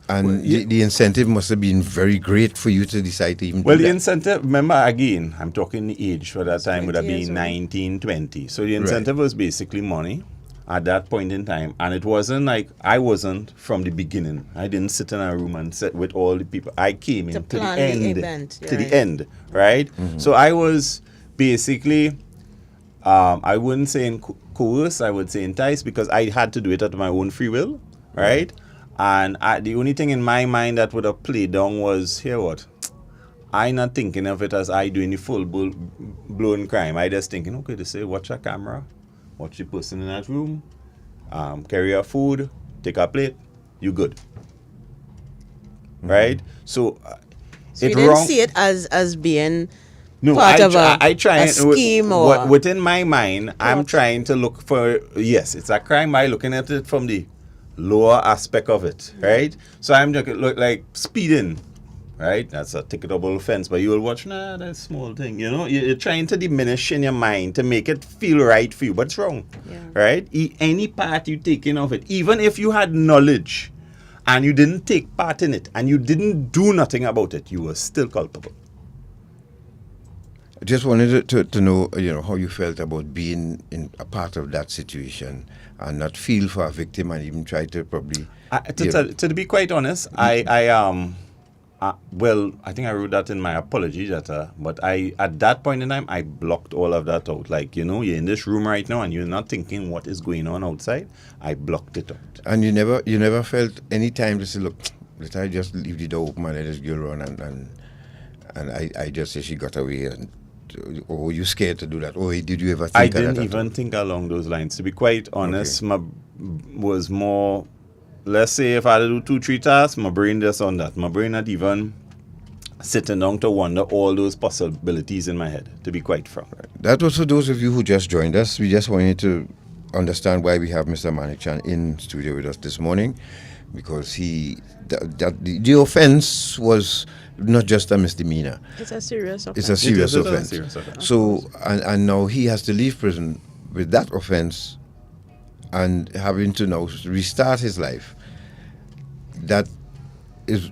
And well, the incentive must have been very great for you to decide to even do that. The incentive, remember again, I'm talking the age for that time would have been 19, 20. So the incentive was basically money at that point in time. And it wasn't like, I wasn't from the beginning. I didn't sit in a room and sit with all the people. I came in to the end. The end, right? So I was basically, I wouldn't say coerced, I would say enticed, because I had to do it at my own free will, right? And the only thing in my mind that would have played down was, here what? I not thinking of it as I doing the full-blown crime. I just thinking, okay, they say, watch a camera, watch the person in that room, carry your food, take a plate, you good. Right? So you didn't see it as being part of a scheme or... Within my mind, I'm trying to look for, yes, it's a crime by looking at it from the lower aspect of it, right? So I'm just look like speeding, right? That's a ticketable offense, but you will watch, nah, that's a small thing, you know? You're trying to diminish in your mind to make it feel right for you, but it's wrong, right? Any part you taking of it, even if you had knowledge and you didn't take part in it and you didn't do nothing about it, you were still culpable. Just wanted to know, how you felt about being in a part of that situation and not feel for a victim and even try to probably... To be quite honest, well, I think I wrote that in my apology letter, but at that point in time, I blocked all of that out. Like, you're in this room right now and you're not thinking what is going on outside. I blocked it out. And you never felt any time to say, look, let I just leave the door open and let this girl run and I just say she got away, or were you scared to do that? Or did you ever think I of that? didn't even think along those lines. To be quite honest, my was more... Let's say if I had to do 2-3 tasks, my brain just on that. My brain not even sitting down to wonder all those possibilities in my head, to be quite frank. That was for those of you who just joined us. We just wanted to understand why we have Mr. Manickchand in studio with us this morning, because the offense was not just a misdemeanor. It's a serious offense. It's a serious It is offense. a serious offense. So, and now he has to leave prison with that offense and having to now restart his life. That is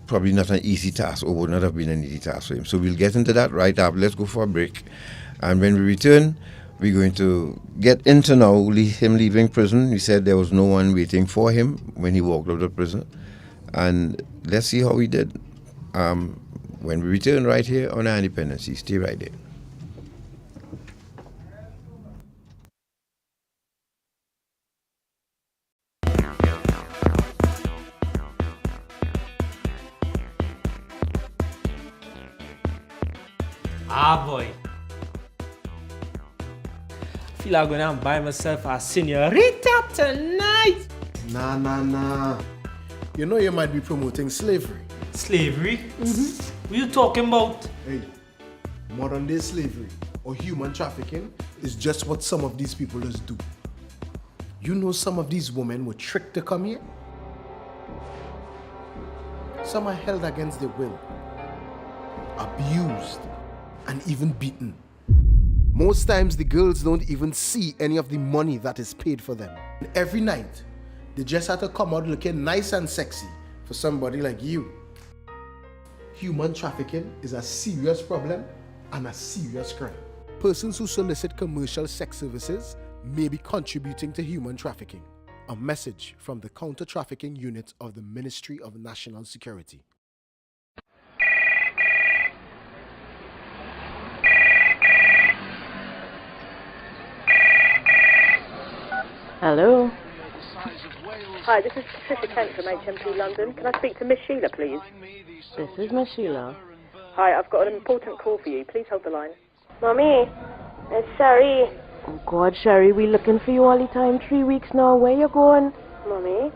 probably not an easy task, or would not have been an easy task for him. So we'll get into that right after. Let's go for a break. And when we return, we're going to get into now him leaving prison. He said there was no one waiting for him when he walked out of prison. And let's see how he did. When we return right here on our Dependency. Stay right there. Ah boy. Feel I'm gonna buy myself a senorita tonight. Nah. You know you might be promoting slavery. Slavery? What you talking about? Hey, modern day slavery or human trafficking is just what some of these people just do. You know some of these women were tricked to come here? Some are held against their will, abused, and even beaten. Most times the girls don't even see any of the money that is paid for them. And every night, they just have to come out looking nice and sexy for somebody like you. Human trafficking is a serious problem and a serious crime. Persons who solicit commercial sex services may be contributing to human trafficking. A message from the Counter-Trafficking Unit of the Ministry of National Security. Hello. Hi, this is Patricia Kent from HMP London. Can I speak to Miss Sheila, please? This is Miss Sheila. Hi, I've got an important call for you. Please hold the line. Mommy, it's Sherry. Oh, God, Sherry, we looking for you all the time. 3 weeks now. Where you going? Mommy,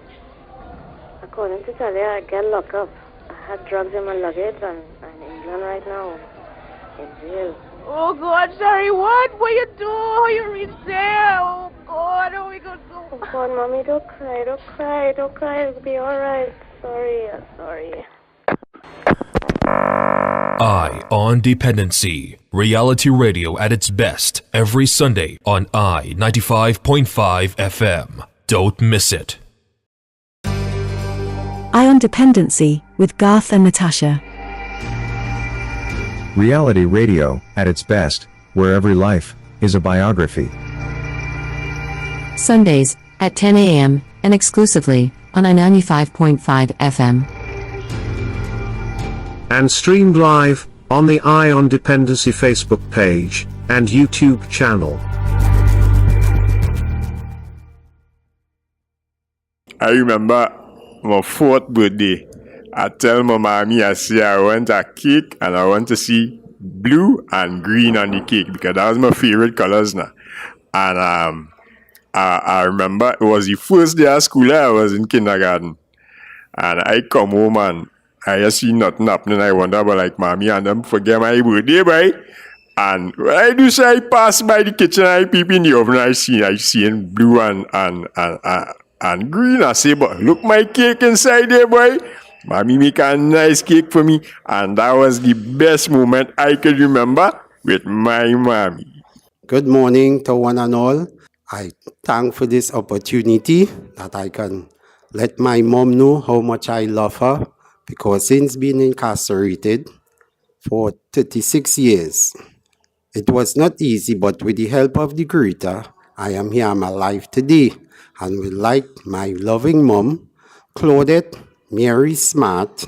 I'm calling to tell you I get locked up. I had drugs in my luggage and I'm in England right now. In jail. Oh, God, Sherry, what? What you do? How you reach there? Oh, God, how we gonna go? Oh, God, Mommy, don't cry. It'll be all right. Sorry. Eye on Dependency. Reality radio at its best every Sunday on I 95.5 FM. Don't miss it. Eye on Dependency with Garth and Natasha. Reality radio at its best, where every life is a biography. Sundays at 10 a.m. and exclusively on I 95.5 FM. And streamed live on the Eye on Dependency Facebook page and YouTube channel. I remember my 4th birthday. I tell my mommy, I say I want a cake and I want to see blue and green on the cake because that was my favorite colors now. And I remember it was the first day of school. I was in kindergarten. And I come home and I just see nothing happening. I wonder about like mommy and them forget my birthday, boy. And when I do say I pass by the kitchen, I peep in the oven, I see in blue and green. I say, but look my cake inside there, boy. Mommy make a nice cake for me, and that was the best moment I could remember with my mommy. Good morning to one and all. I thank for this opportunity that I can let my mom know how much I love her, because since being incarcerated for 36 years, It was not easy, but with the help of the Creator, I am here, I'm alive today. And with like my loving mom, Claudette Mary Smart,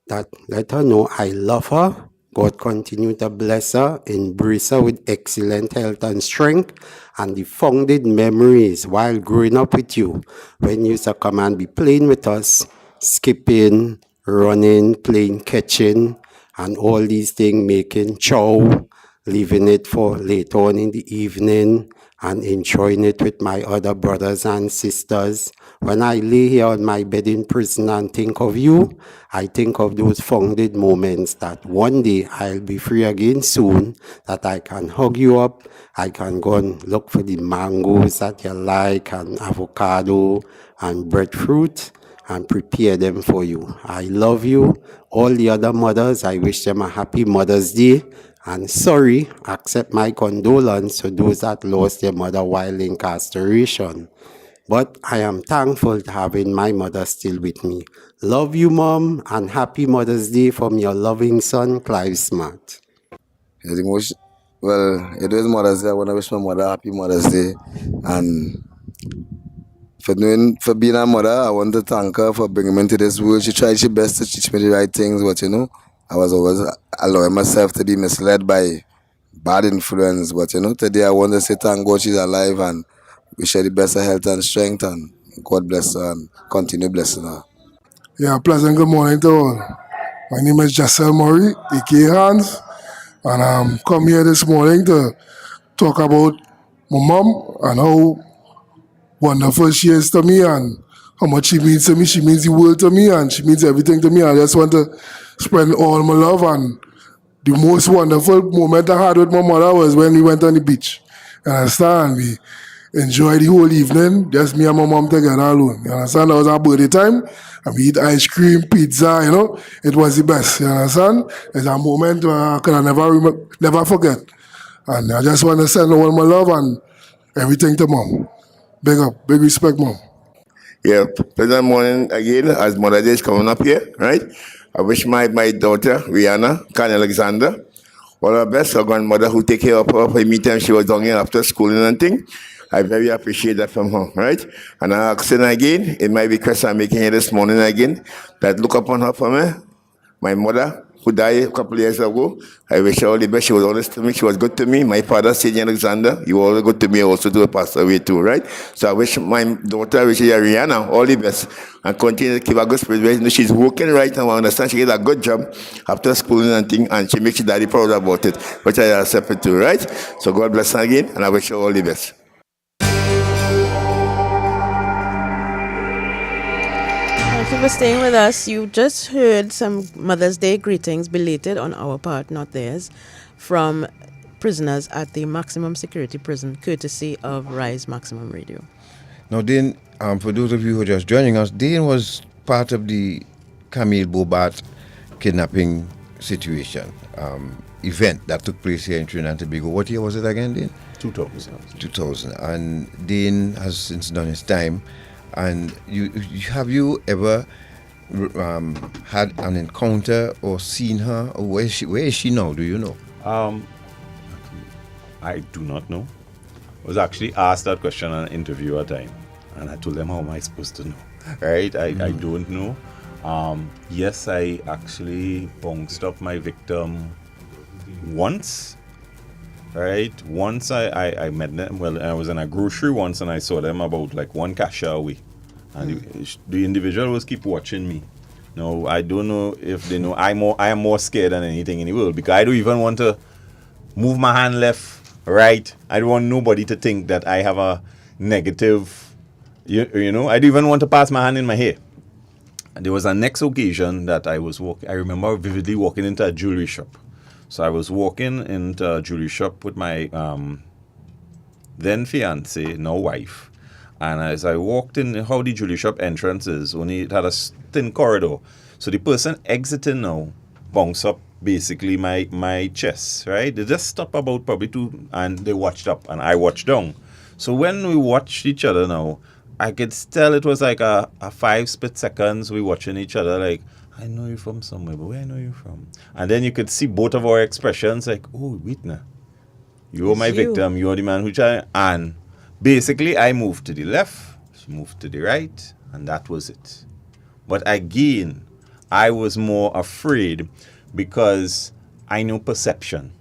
that let her know I love her. God continue to bless her, embrace her with excellent health and strength, and the founded memories while growing up with you. When you used to come and be playing with us, skipping, running, playing catching, and all these things, making chow, leaving it for later on in the evening, and enjoying it with my other brothers and sisters. When I lay here on my bed in prison and think of you, I think of those founded moments that one day I'll be free again soon, that I can hug you up, I can go and look for the mangoes that you like, and avocado, and breadfruit, and prepare them for you. I love you. All the other mothers, I wish them a happy Mother's Day. And sorry, accept my condolence to those that lost their mother while incarceration. But I am thankful to having my mother still with me. Love you, Mom, and happy Mother's Day from your loving son, Clive Smart. Well, it was Mother's Day. I want to wish my mother happy Mother's Day. And for being a mother, I want to thank her for bringing me into this world. She tried her best to teach me the right things, but I was always allowing myself to be misled by bad influence. But today I want to say thank God she's alive and wish her the best of health and strength, and God bless her and continue blessing her. Yeah, pleasant good morning to all. My name is Jassel Murray, aka Hans, and I'm come here this morning to talk about my mom and how wonderful she is to me and how much she means to me. She means the world to me and she means everything to me. I just want to spread all my love, and the most wonderful moment I had with my mother was when we went on the beach. You understand? We enjoyed the whole evening, just me and my mom together alone. You understand? That was our birthday time, and we eat ice cream, pizza, It was the best, you understand? It's a moment I can never forget. And I just want to send all my love and everything to Mom. Big up, big respect, Mom. Yeah, pleasant morning again as Mother's Day is coming up here, right? I wish my daughter, Rihanna, Khan Alexander, all her best, her grandmother who take care of her for me time she was down here after schooling and thing. I very appreciate that from her, right? And I ask her again, in my request I'm making here this morning again, that look upon her for me, my mother, who died a couple of years ago. I wish her all the best. She was honest to me. She was good to me. My father, St. Alexander, you were always good to me also to pass away too, right? So I wish my daughter, I wish her Rihanna, all the best. And continue to keep a good spirit. She's working right now. I understand she gets a good job after schooling and thing, and she makes her daddy proud about it, which I accept it too, right? So God bless her again, and I wish her all the best. Thank you for staying with us. You just heard some Mother's Day greetings, belated on our part, not theirs, from prisoners at the maximum security prison, courtesy of Rise Maximum Radio. Now, Dane, for those of you who are just joining us, Dane was part of the Camille Bobat kidnapping situation, event that took place here in Trinidad and Tobago. What year was it again, Dane? 2000. And Dane has since done his time. And have you ever had an encounter or seen her? Or where is she now? Do you know? I do not know. I was actually asked that question on an interview at time, and I told them, how am I supposed to know? Right? I don't know. Yes, I actually bounced up my victim once. Right? Once I met them, well, I was in a grocery once and I saw them about like one cashier away. And the individual was keep watching me. No, I don't know if they know I am more scared than anything in the world, because I don't even want to move my hand left, right. I don't want nobody to think that I have a negative, I don't even want to pass my hand in my hair. And there was a next occasion that I was walking. I remember vividly walking into a jewelry shop. So I was walking into a jewelry shop with my then fiance, now wife. And as I walked in, how the jewelry shop entrance is, only it had a thin corridor. So the person exiting now bounced up basically my chest, right? They just stopped about probably two, and they watched up, and I watched down. So when we watched each other now, I could tell it was like a 5 split seconds we watching each other like, I know you from somewhere, but where I know you from? And then you could see both of our expressions like, oh, wait now. You're my victim. You're the man who tried. And basically, I moved to the left, she moved to the right, and that was it. But again, I was more afraid because I know perception,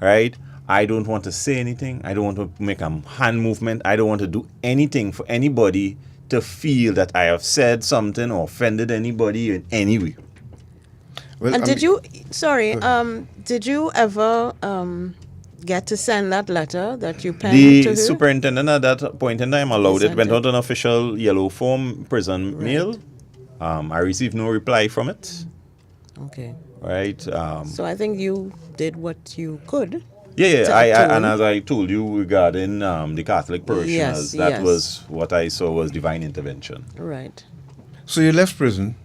right? I don't want to say anything. I don't want to make a hand movement. I don't want to do anything for anybody to feel that I have said something or offended anybody in any way. Well, and did you ever get to send that letter that you penned to her? The superintendent at that point in time allowed it. Went out on official yellow form prison mail. I received no reply from it. Okay. Right. So I think you did what you could. Yeah. And as I told you regarding the Catholic parishioners, that was what I saw was divine intervention. Right. So you left prison,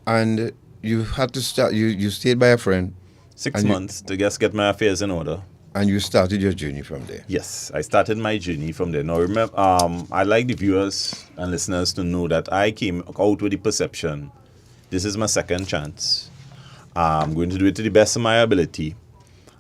and you had to start. You stayed by a friend. 6 months to just get my affairs in order. And you started your journey from there. Yes, I started my journey from there. Now remember, I'd like the viewers and listeners to know that I came out with the perception, this is my second chance. I'm going to do it to the best of my ability.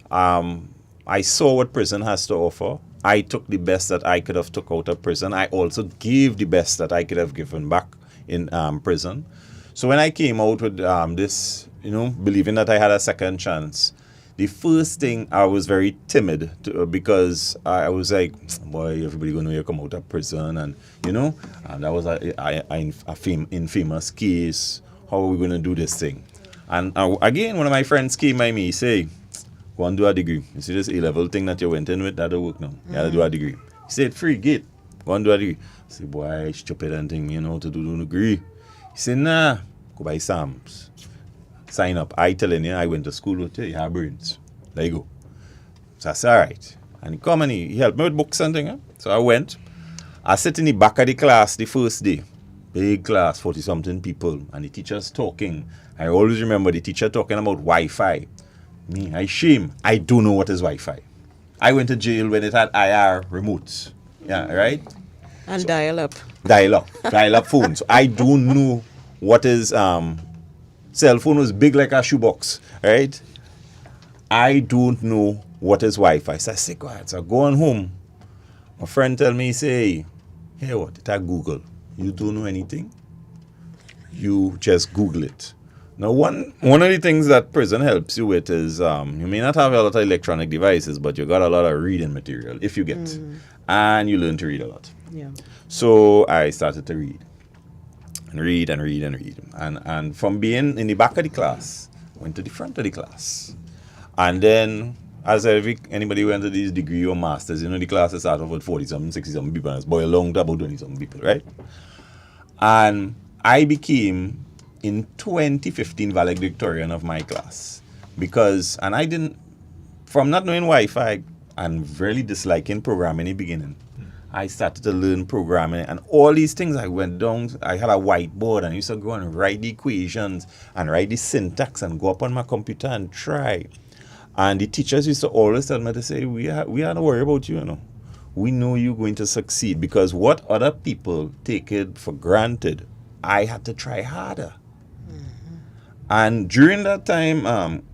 I saw what prison has to offer. I took the best that I could have took out of prison. I also gave the best that I could have given back in prison. So when I came out with this, believing that I had a second chance, the first thing, I was very timid because I was like, boy, everybody going to know you come out of prison. And, and that was a infamous case. How are we going to do this thing? And again, one of my friends came by me, say, go and do a degree. You see this A-level thing that you went in with, that'll work now. You gotta do a degree. He said, free gate. Go and do a degree. I said, boy, stupid and thing, to do a degree. He said, nah, go buy SAMs. Sign up. I telling you, I went to school with you, you have brains. There you go. So I said, all right. And he come and he helped me with books and thing. So I went. I sit in the back of the class the first day. Big class, 40-something people. And the teacher's talking. I always remember the teacher talking about Wi-Fi. Me, I shame. I don't know what is Wi-Fi. I went to jail when it had IR remotes. Yeah, right? And so, dial-up. Dial-up phones. I don't know what is... cell phone was big like a shoebox, right? I don't know what is Wi-Fi. So I say, quiet. So I go on home. My friend tell me, say, hey, what? It's Google. You don't know anything? You just Google it. Now, one of the things that prison helps you with is you may not have a lot of electronic devices, but you got a lot of reading material, if you get. And you learn to read a lot. Yeah. So I started to read. And read and read and read. And from being in the back of the class, went to the front of the class. And then, as anybody who went to these degree or masters, the classes start off with 40-something, 60-something people, and it's boiled along to about 20-something people, right? And I became, in 2015, valedictorian of my class. Because, and I didn't, from not knowing Wi-Fi and really disliking programming in the beginning, I started to learn programming and all these things. I went down, I had a whiteboard and I used to go and write the equations and write the syntax and go up on my computer and try. And the teachers used to always tell me to say, we are not worried about you, We know you're going to succeed because what other people take it for granted, I had to try harder. And during that time,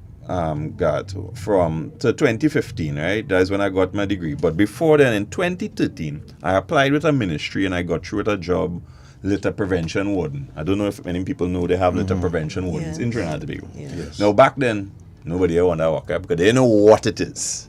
from 2015, right? That's when I got my degree. But before then, in 2013, I applied with a ministry and I got through with a job, litter prevention warden. I don't know if many people know they have litter prevention wardens in Trinidad and Tobago. Yes. Now, back then, nobody ever wanted to walk up because they know what it is.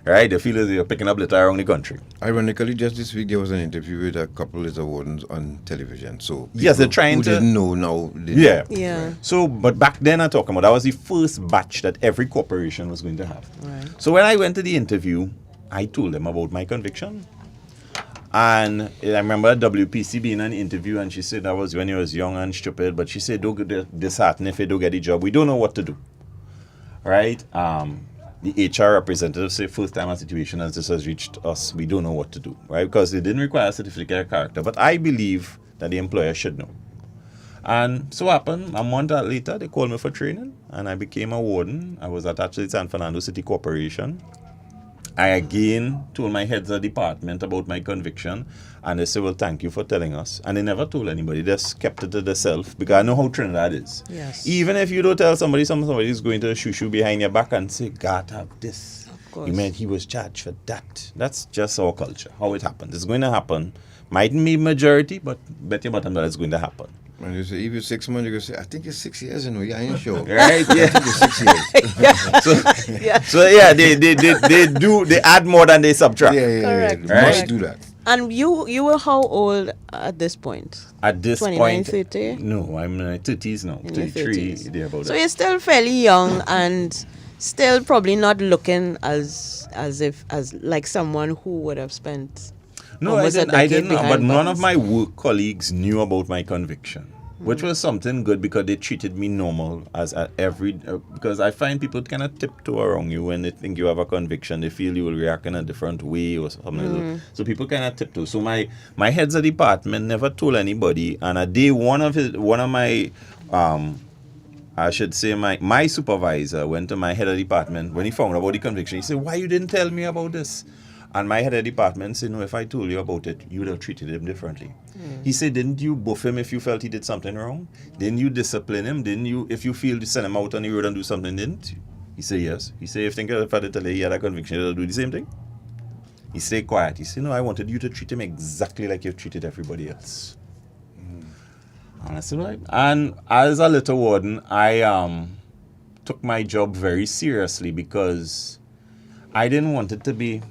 Right? They feel as they're picking up litter around the country. Ironically, just this week, there was an interview with a couple of litter wardens on television. So yes, they're trying who to... didn't know now. Yeah. Yeah. So, but back then I'm talking about, that was the first batch that every corporation was going to have. Right. So when I went to the interview, I told them about my conviction. And I remember WPC being in an interview and she said that was when he was young and stupid, but she said, don't get disheartened if you don't get the job. We don't know what to do. Right? The HR representative said, first time a situation as this has reached us, we don't know what to do, right? Because it didn't require a certificate of character. But I believe that the employer should know. And so happened, a month later, they called me for training, and I became a warden. I was attached to the San Fernando City Corporation. I again told my heads of department about my conviction, and they said, well, thank you for telling us. And they never told anybody. They just kept it to themselves, because I know how Trinidad is. Yes. Even if you don't tell somebody, somebody is going to shoo behind your back and say, God have this. course. He meant he was charged for that. That's just our culture, how it happens. It's going to happen. Mightn't be majority, but bet your bottom dollar it's going to happen. And you say, if you're 6 months, you can say, I think it's 6 years, I ain't sure. Right? Yeah. I think it's 6 years. So yeah, they add more than they subtract. Yeah. Correct. They must do that. And you were how old at this point? At this 29, point, 30? No, I'm in my 30s now. In your 33, 30s. there about So that. you're still fairly young and still probably not looking as like someone who would have spent No, I almost a didn't. I decade didn't. But behind none bars. of my work colleagues knew about my conviction, which was something good because they treated me normal as at every. Because I find people kind of tiptoe around you when they think you have a conviction. They feel you will react in a different way or something. Like that. So people kind of tiptoe. So my heads of department never told anybody. And a day one of my I should say my supervisor went to my head of department when he found out about the conviction. He said, "Why you didn't tell me about this?" And my head of department said, "No, if I told you about it, you would have treated him differently." He said, "Didn't you buff him if you felt he did something wrong? Didn't you discipline him? Didn't you, if you feel to send him out on the road and do something, didn't you?" He said, "Yes." He said, "If I had tell you he had a conviction, he'll do the same thing." He stayed quiet. He said, "No, I wanted you to treat him exactly like you've treated everybody else." And I said, "Right." And as a little warden, I took my job very seriously because I didn't want it to be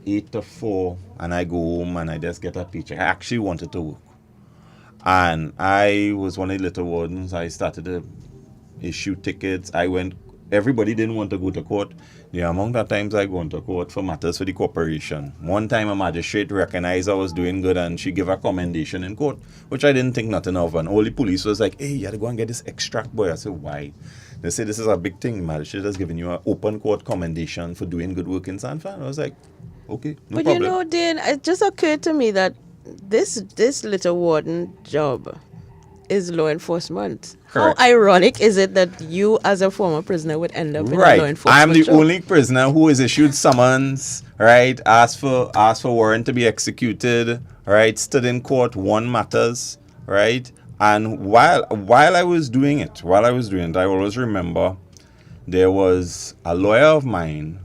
8 to 4 and I go home and I just get a paycheck. I actually wanted to work. And I was one of the little wardens. I started to issue tickets. Everybody didn't want to go to court. The amount of times I go into court for matters for the corporation. One time a magistrate recognized I was doing good and she gave a commendation in court, which I didn't think nothing of. And all the police was like, "Hey, you had to go and get this extract, boy." I said, "Why?" They said, "This is a big thing. Magistrate has given you an open court commendation for doing good work in San Fran." I was like, "Okay, no But problem." you know, Dane, it just occurred to me that this little warden job is law enforcement. Correct. How ironic is it that you, as a former prisoner, would end up in a law Right. enforcement I'm the job? only prisoner who is issued summons, right? Asked for warrant to be executed, right? Stood in court, won matters, right? And while I was doing it, I always remember there was a lawyer of mine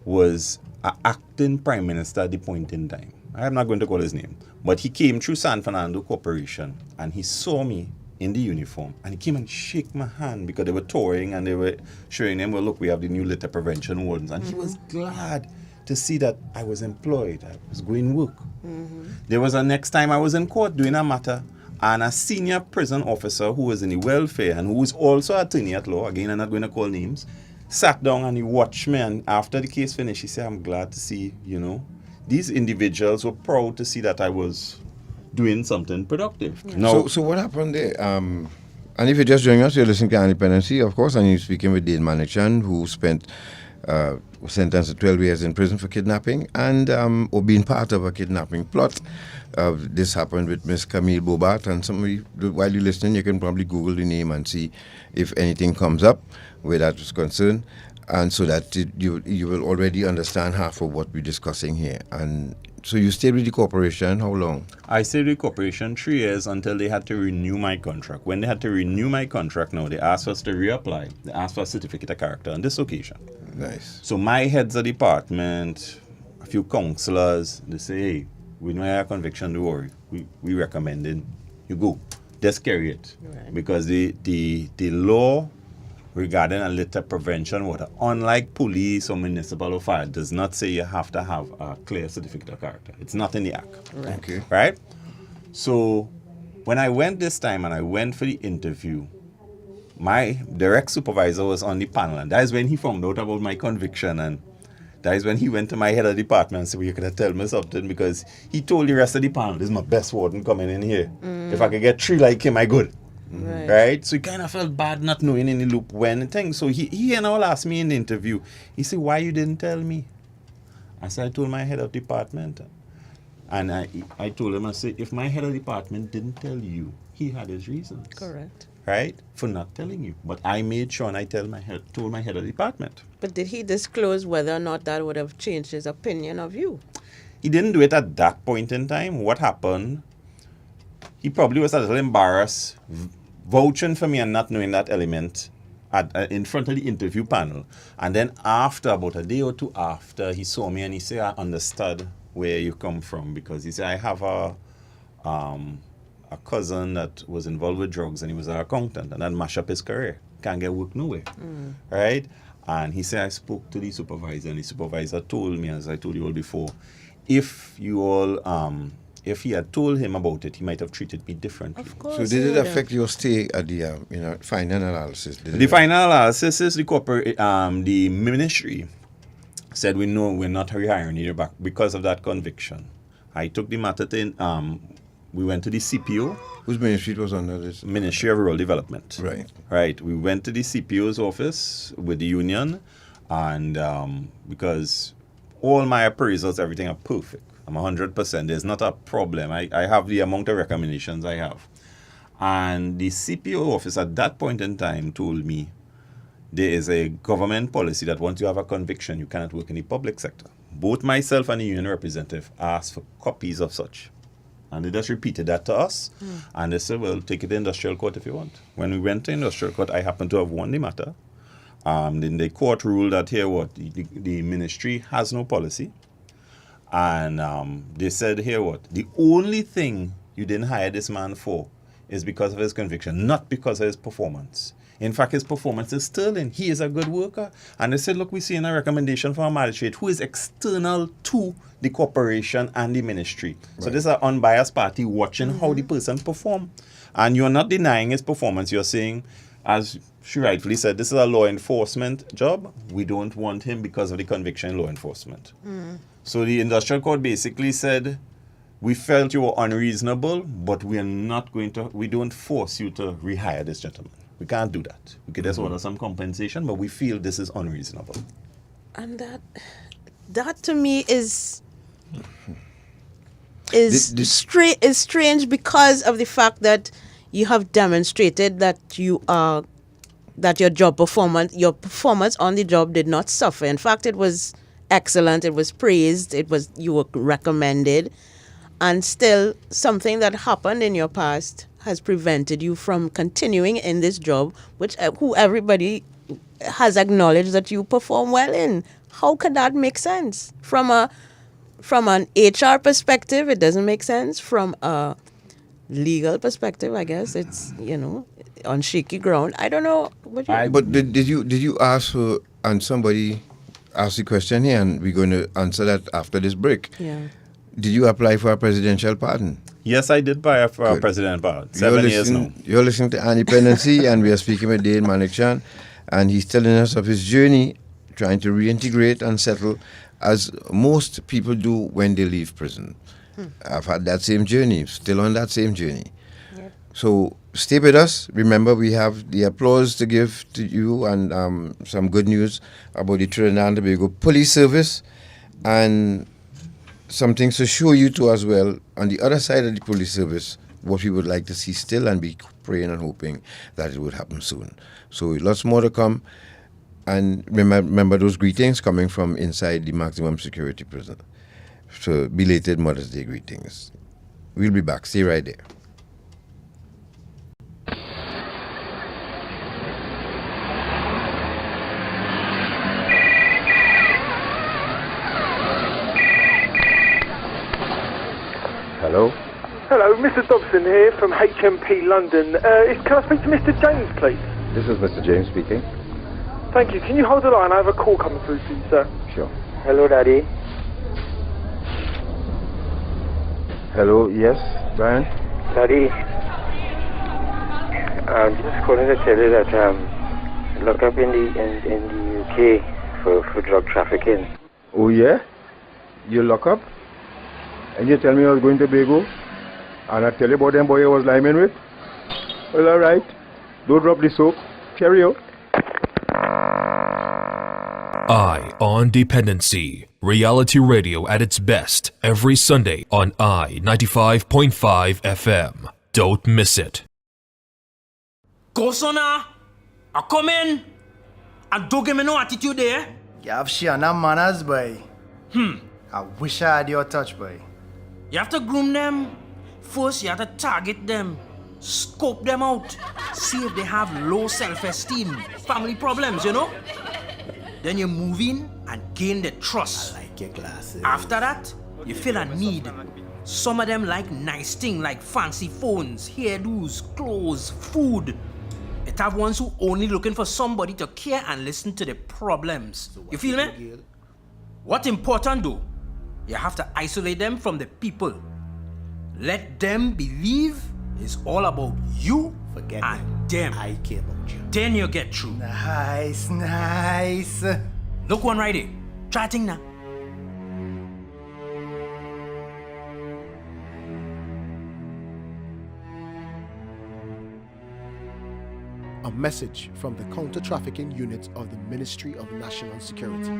was an acting prime minister at the point in time. I'm not going to call his name, but he came through San Fernando Corporation and he saw me in the uniform and he came and shake my hand because they were touring and they were showing him, "Well, look, we have the new litter prevention wardens." And he was glad to see that I was employed. I was going work. There was a next time I was in court doing a matter and a senior prison officer who was in the welfare and who was also attorney at law, again, I'm not going to call names, sat down and he watched me, and after the case finished, he said, "I'm glad to see, these individuals were proud to see that I was doing something productive." Now, So what happened there? And if you're just joining us, you're listening to Dependency, of course, and you're speaking with Dane Manickchand, who spent sentenced to 12 years in prison for kidnapping and or being part of a kidnapping plot. This happened with Miss Camille Bobat, and somebody, while you're listening, you can probably Google the name and see if anything comes up where that was concerned, and so that you will already understand half of what we're discussing here. And so you stayed with the corporation how long? I stayed with the corporation 3 years until they had to renew my contract. When they had to renew my contract now, they asked us to reapply. They asked for a certificate of character on this occasion. Nice. So my heads of department, a few councillors, they say, "Hey, we know your conviction, don't worry. We recommend it. You go. Just carry it." Right. Because the law regarding a litter prevention water, unlike police or municipal or fire, does not say you have to have a clear certificate of character. It's not in the act. Right. Okay. Right? So when I went this time and I went for the interview, my direct supervisor was on the panel, and that is when he found out about my conviction, and that is when he went to my head of department and said, "Well, you could have tell me something," because he told the rest of the panel, "This is my best warden coming in here. If I could get 3 like him, I good." Right? So he kind of felt bad not knowing any loop when thing. So he and all asked me in the interview, he said, "Why you didn't tell me?" I said, "I told my head of department." And I told him, I said, "If my head of department didn't tell you, he had his reasons." Correct. Right? For not telling you. But I made sure and I told my head of department. But did he disclose whether or not that would have changed his opinion of you? He didn't do it at that point in time. What happened, he probably was a little embarrassed, vouching for me and not knowing that element in front of the interview panel. And then after, about a day or two after, he saw me and he said, I understood where you come from, because he said, I have a cousin that was involved with drugs and he was an accountant, and that mashed up his career. Can't get work nowhere, right? And he said, I spoke to the supervisor, and the supervisor told me, as I told you all before, if he had told him about it, he might have treated me differently. Of course. So did it affect your stay at the final analysis? The final analysis is the ministry said we're not rehiring you back because of that conviction. I took the matter to, we went to the CPO. Whose ministry was under this? Ministry of Rural Development. Right. Right. We went to the CPO's office with the union, and because all my appraisals, everything are perfect. I'm 100%. There's not a problem. I have the amount of recommendations I have. And the CPO office at that point in time told me there is a government policy that once you have a conviction, you cannot work in the public sector. Both myself and the union representative asked for copies of such. And they just repeated that to us. And they said, well, take it to industrial court if you want. When we went to industrial court, I happened to have won the matter. Then the court ruled that here the ministry has no policy. And they said here the only thing you didn't hire this man for is because of his conviction, not because of his performance. In fact, his performance is sterling. He is a good worker. And they said, look, we see in a recommendation from a magistrate who is external to the corporation and the ministry. Right. So this is an unbiased party watching how the person perform. And you're not denying his performance. You're saying, as she rightfully said, this is a law enforcement job. We don't want him because of the conviction in law enforcement. So the industrial court basically said, we felt you were unreasonable, but we don't force you to rehire this gentleman. We can't do that. We could just order some compensation, but we feel this is unreasonable. And that to me is strange because of the fact that you have demonstrated that your job performance, on the job did not suffer. In fact, it was excellent. It was praised. You were recommended, and still something that happened in your past has prevented you from continuing in this job, who everybody has acknowledged that you perform well in. How could that make sense? From an HR perspective, it doesn't make sense. From a legal perspective, I guess it's on shaky ground. I don't know. But did you ask for, and somebody asked the question here, and we're going to answer that after this break. Yeah. Did you apply for a presidential pardon? Yes, I did apply for a presidential pardon. 7 years now. You're listening to Dependency, and we are speaking with Dane Manickchand, and he's telling us of his journey trying to reintegrate and settle, as most people do when they leave prison. I've had that same journey, still on that same journey. Yep. So stay with us. Remember, we have the applause to give to you and some good news about the Trinidad and Tobago Police Service, and some things to show you too as well on the other side of the police service, what we would like to see still, and be praying and hoping that it would happen soon. So lots more to come, and remember those greetings coming from inside the maximum security prison. So belated Mother's Day greetings. We'll be back. Stay right there. Hello? Hello, Mr. Dobson here from HMP London. Can I speak to Mr. James, please? This is Mr. James speaking. Thank you. Can you hold the line? I have a call coming through to you, sir. Sure. Hello, Daddy. Hello, yes, Brian? Daddy, I'm just calling to tell you that locked up in the UK for drug trafficking. Oh, yeah? You lock up? And you tell me I was going to Tobago? And I tell you about them boy I was liming with? Well, all right. Don't drop the soap. Carry out. Eye on Dependency. Reality radio at its best every Sunday on I-95.5 FM. Don't miss it. Go, sona. I come in. And don't give me no attitude there. You have Shiana manners, boy. I wish I had your touch, boy. You have to groom them. First, you have to target them. Scope them out. See if they have low self-esteem, family problems, you know? Then you move in and gain the trust. I like your glasses. After that, you feel a need. Some of them like nice things like fancy phones, hairdos, clothes, food. It have ones who only looking for somebody to care and listen to the problems. You feel me? What's important though, you have to isolate them from the people. Let them believe it's all about you and them. I care about you. Then you get through. Nice. Look one right here. Try thing now. A message from the counter-trafficking unit of the Ministry of National Security.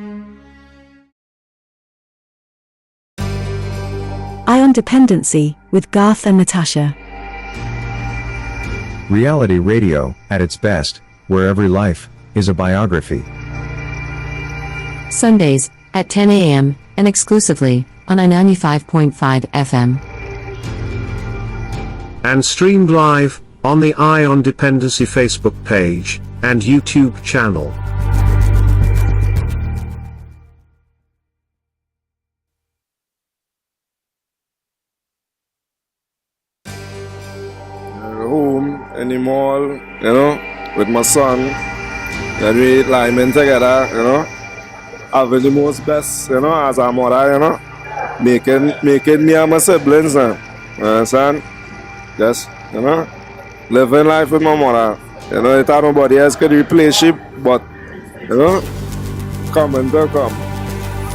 Ion Dependency with Garth and Natasha. Reality radio, at its best, where every life is a biography. Sundays, at 10 a.m., and exclusively, on 95.5 FM. And streamed live on the Ion Dependency Facebook page and YouTube channel. Home anymore, you know, with my son. And we lying together, you know, having the most best, you know, as a mother, you know, making me and my siblings, you understand? Just, you know, living life with my mother. You know, it had nobody else could replace it, but, you know, coming to come.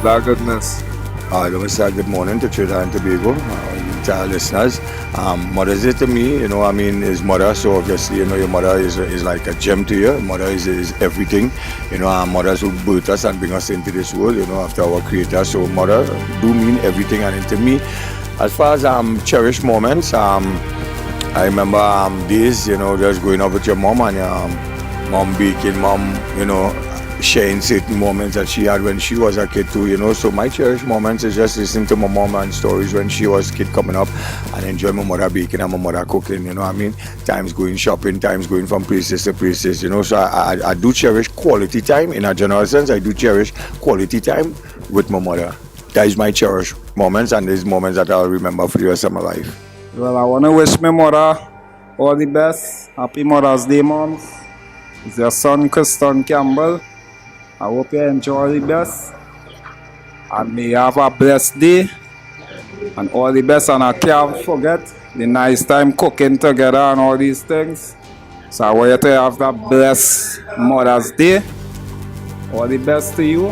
That goodness. I want to say good morning to Trinidad and Tobago, to our listeners. Mother's Day to me, you know, I mean, is mother, so obviously, you know, your mother is like a gem to you. Mother is everything. You know, our mothers who birth us and bring us into this world, you know, after our creator. So mother do mean everything, and to me, as far as cherished moments, I remember days, you know, just growing up with your mom and your mom baking, mom, you know, sharing certain moments that she had when she was a kid too, you know. So my cherished moments is just listening to my mom and stories when she was a kid coming up and enjoy my mother baking and my mother cooking, you know what I mean. Times going shopping, times going from places to places, you know. So I do cherish quality time in a general sense. I do cherish quality time with my mother. That is my cherished moments, and these moments that I'll remember for the rest of my life. Well, I want to wish my mother all the best. Happy Mother's Day, Moms. It's your son, Kristen Campbell. I hope you enjoy the best. And may you have a blessed day. And all the best. And I can't forget the nice time cooking together and all these things. So I want you to have that blessed Mother's Day. All the best to you.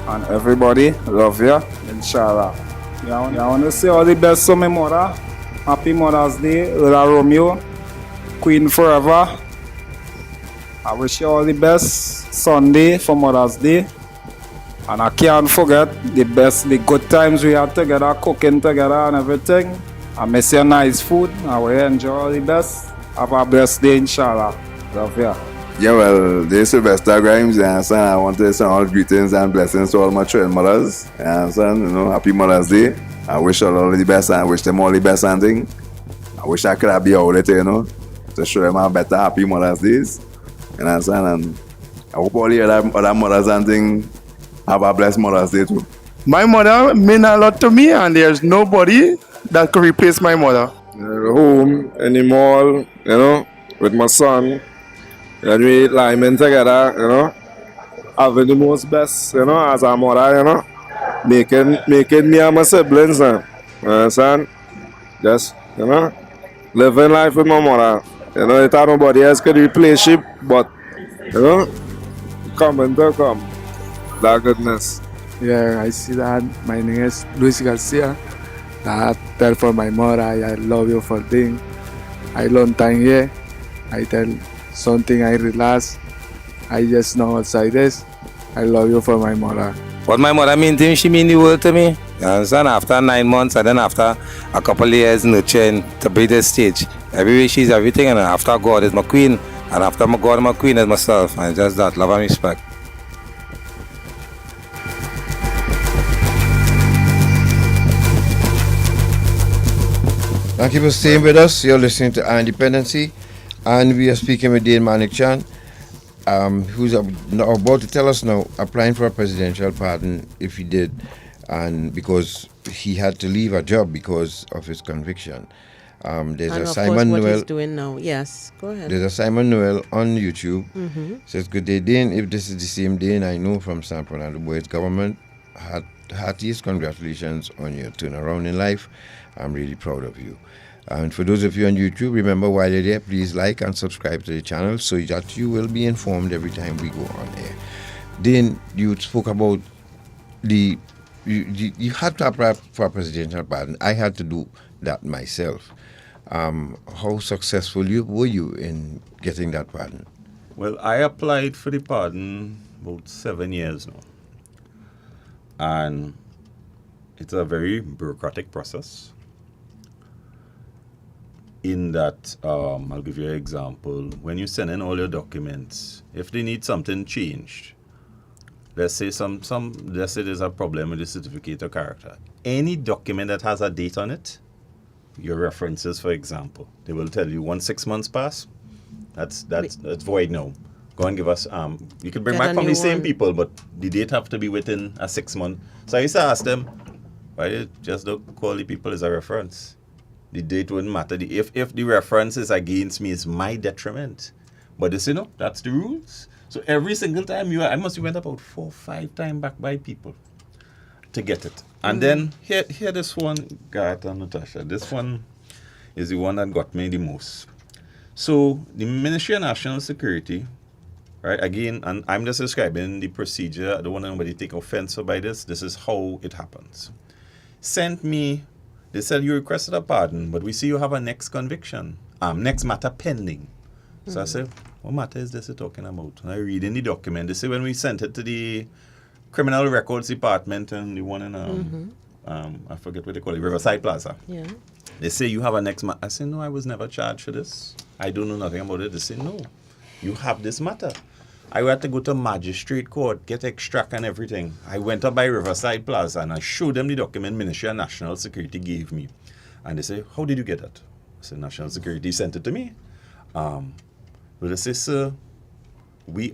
And everybody, love you. Inshallah. I want to say all the best to my mother. Happy Mother's Day, Lola Romeo, Queen Forever. I wish you all the best Sunday for Mother's Day. And I can't forget the good times we had together, cooking together and everything. I miss your nice food. I will enjoy all the best. Have a blessed day, inshallah. Love you. Yeah, well, this is Sylvester Grimes, you understand? I want to send all greetings and blessings to all my children mothers. You understand? You know, happy Mother's Day. I wish all the best and I wish them all the best and thing. I wish I could have been out there, you know, to show them a better happy Mother's Days. You understand? And I hope all the other mothers and thing have a blessed Mother's Day too. My mother mean a lot to me, and there's nobody that could replace my mother. Home anymore, you know, with my son. And we lying together, you know, having the most best, you know, as a mother, you know, making me and my siblings, you understand? Just, you know, living life with my mother. You know, it had nobody else could replace it, but, you know, coming to come. That goodness. Yeah, I see that. My name is Luis Garcia. I tell for my mother, I love you for thing. I long time here. I tell something I relax. I just know outside this. I love you for my mother. What my mother mean to me, she mean the world to me. You understand? After 9 months and then after a couple of years nurturing to be this stage. Everywhere she's everything, and after God is my queen. And after my God, my queen is myself. And just that, love and respect. Thank you for staying with us. You're listening to Dependency, and we are speaking with Dane Manickchand, who's about to tell us now, applying for a presidential pardon if he did, and because he had to leave a job because of his conviction. There's and a of Simon course, what Noel. he's doing now. Yes, go ahead. There's a Simon Noel on YouTube. Mhm. Says, "Good day, Dane. If this is the same Dane I know from San Fernando Boys government, heartiest congratulations on your turnaround in life. I'm really proud of you. And for those of you on YouTube, remember while you're there, please like and subscribe to the channel so that you will be informed every time we go on air." Dane, you spoke about you had to apply for a presidential pardon. I had to do that myself. How successful were you in getting that pardon? Well, I applied for the pardon about 7 years now. And it's a very bureaucratic process. In that, I'll give you an example. When you send in all your documents, if they need something changed, let's say let's say there's a problem with the certificate of character. Any document that has a date on it, your references, for example, they will tell you once 6 months pass, that's void now. Go and give us, you can bring back from the same people, but the date have to be within a 6 month. So I used to ask them, why you just don't call the people as a reference? The date wouldn't matter. If the reference is against me, it's my detriment. But they say, no, that's the rules. So every single time I must have went about 4 or 5 times back by people to get it. And then here this one, Gareth and Natasha, this one is the one that got me the most. So the Ministry of National Security, right, again, and I'm just describing the procedure. I don't want anybody to take offense by this. This is how it happens. Sent me, they said you requested a pardon, but we see you have a next conviction, next matter pending. So I said, what matter is this you're talking about? And I read in the document. They say when we sent it to the Criminal Records Department and the one in, I forget what they call it, Riverside Plaza. Yeah. They say you have a next matter. I say, no, I was never charged for this. I don't know nothing about it. They say, no, you have this matter. I had to go to magistrate court, get extract and everything. I went up by Riverside Plaza and I showed them the document Ministry of National Security gave me. And they say, how did you get it? I said, National Security sent it to me. Well, they say, sir,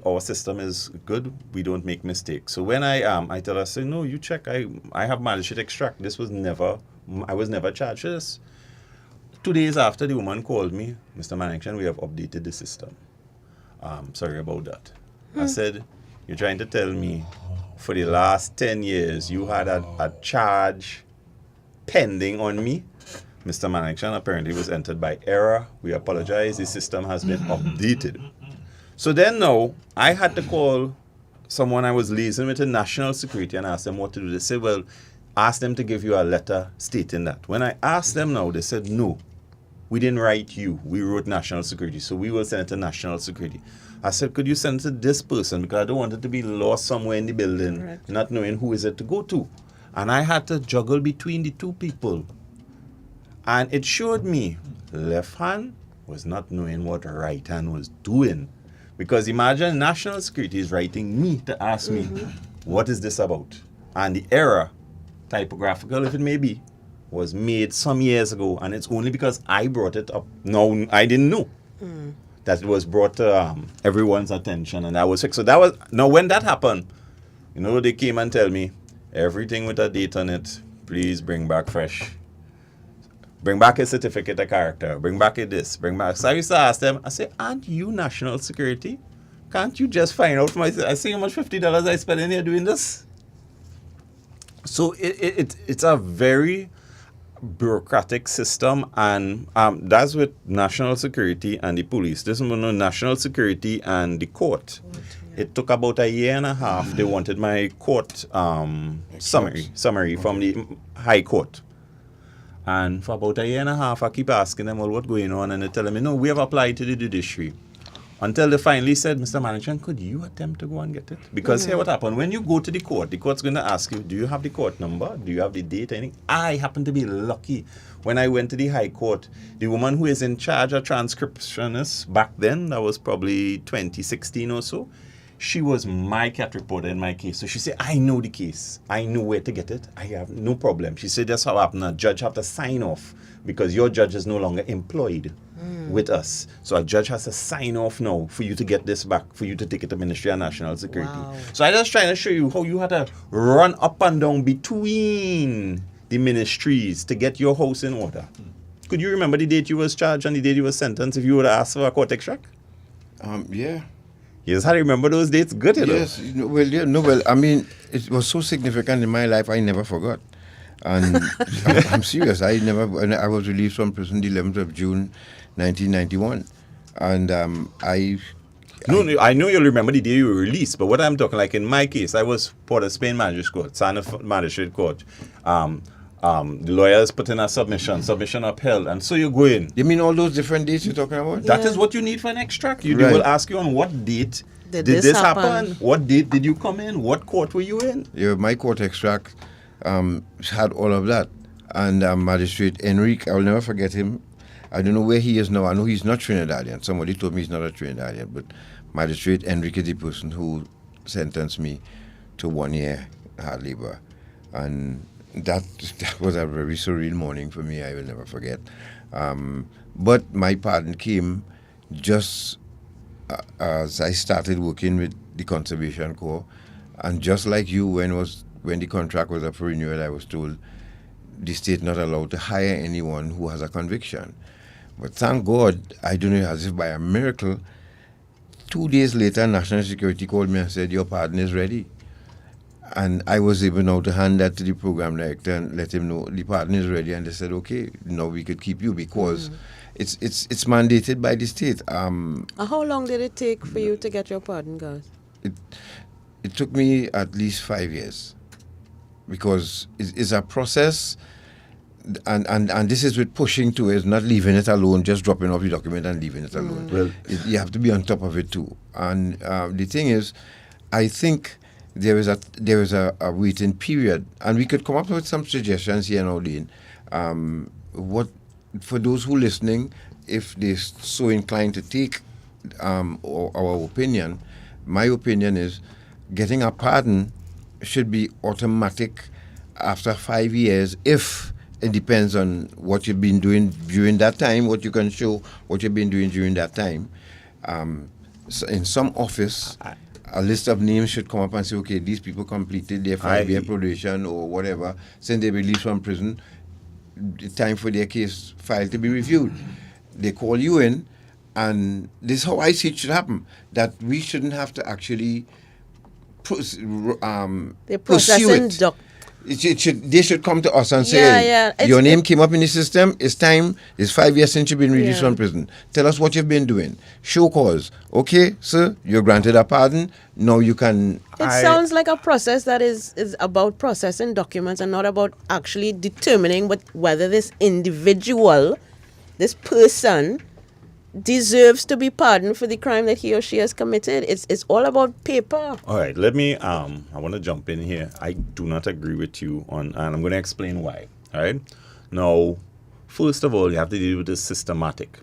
our system is good. We don't make mistakes. So when I tell her, I say, no, you check. I have magistrate extract. I was never charged for this. 2 days after, the woman called me, Mr. Manickchand, we have updated the system. Sorry about that. I said, you're trying to tell me for the last 10 years you had a charge pending on me? Mr. Manickchand apparently was entered by error. We apologize. The system has been updated. So then now, I had to call someone I was liaising with in National Security and ask them what to do. They said, well, ask them to give you a letter stating that. When I asked them now, they said, no, we didn't write you. We wrote National Security, so we will send it to National Security. I said, could you send it to this person? Because I don't want it to be lost somewhere in the building, not knowing who is it to go to. And I had to juggle between the two people. And it showed me left hand was not knowing what right hand was doing. Because imagine National Security is writing me to ask me, what is this about? And the error, typographical if it may be, was made some years ago. And it's only because I brought it up. No, I didn't know that it was brought to everyone's attention. And that was fixed. So that was, now when that happened, you know, they came and tell me, everything with a date on it, please bring back fresh. Bring back a certificate of character. Bring back a this. Bring back. So I used to ask them, I say, aren't you National Security? Can't you just find out for myself? I see how much $50 I spent in here doing this. So it's a very bureaucratic system, and that's with National Security and the police. This is National Security and the court. It took about 1.5 years. They wanted my court summary from the High Court. And for about 1.5 years, I keep asking them, well, what's going on? And they tell me, no, we have applied to the judiciary. Until they finally said, Mr. Manickchand, could you attempt to go and get it? Because here what happened, when you go to the court's going to ask you, do you have the court number? Do you have the date? Anything? I happen to be lucky. When I went to the High Court, the woman who is in charge of transcriptionists back then, that was probably 2016 or so, She was my cat reporter in my case. So she said, I know the case. I know where to get it. I have no problem. She said, that's how happened. A judge have to sign off because your judge is no longer employed with us. So a judge has to sign off now for you to get this back, for you to take it to Ministry of National Security. Wow. So I just trying to show you how you had to run up and down between the ministries to get your house in order. Could you remember the date you was charged and the date you was sentenced if you would have asked for a court extract? Yeah. Yes, I remember those dates good, you know. Yes, I mean, it was so significant in my life, I never forgot. And I'm serious, I was released from prison the 11th of June, 1991. And I know you'll remember the day you were released, but what I'm talking, like in my case, I was Port of Spain Magistrate Court, Sana Magistrate Court. The lawyers put in a submission upheld, and so you go in. You mean all those different dates you're talking about? That is what you need for an extract. They will ask you on what date did this happen? What date did you come in? What court were you in? Yeah, my court extract had all of that. And Magistrate Enrique, I will never forget him. I don't know where he is now. I know he's not Trinidadian. Somebody told me he's not a Trinidadian, but Magistrate Enrique is the person who sentenced me to 1 year hard labor. And that was a very surreal morning for me. I will never forget. But my pardon came just as I started working with the Conservation Corps, and just like you, when the contract was up for renewal, I was told the state not allowed to hire anyone who has a conviction. But thank God, I don't know, as if by a miracle, 2 days later, National Security called me and said, your pardon is ready. And I was able now to hand that to the program director and let him know the pardon is ready. And they said, okay, now we could keep you because it's mandated by the state. How long did it take for you to get your pardon, guys? It took me at least 5 years because it's a process. And this is with pushing to is not leaving it alone, just dropping off the document and leaving it alone. Well, you have to be on top of it too. And the thing is, I think there is a waiting period, and we could come up with some suggestions here now, Dean. What for those who listening, if they're so inclined to take our opinion, my opinion is getting a pardon should be automatic after 5 years if it depends on what you've been doing during that time, what you can show, what you've been doing during that time. So in some office, a list of names should come up and say, okay, these people completed their 5-year probation or whatever. Since they released from prison, it's time for their case file to be reviewed. They call you in, and this is how I see it should happen, that we shouldn't have to actually pursue it. They should come to us and say, your name came up in the system, it's time, it's 5 years since you've been released from prison. Tell us what you've been doing. Show cause. Okay, sir, you're granted a pardon, now you can... It sounds like a process that is about processing documents and not about actually determining whether this individual, this person, deserves to be pardoned for the crime that he or she has committed. It's all about paper. All right, let me, I want to jump in here. I do not agree with you and I'm going to explain why. All right. Now, first of all, you have to deal with this systematic.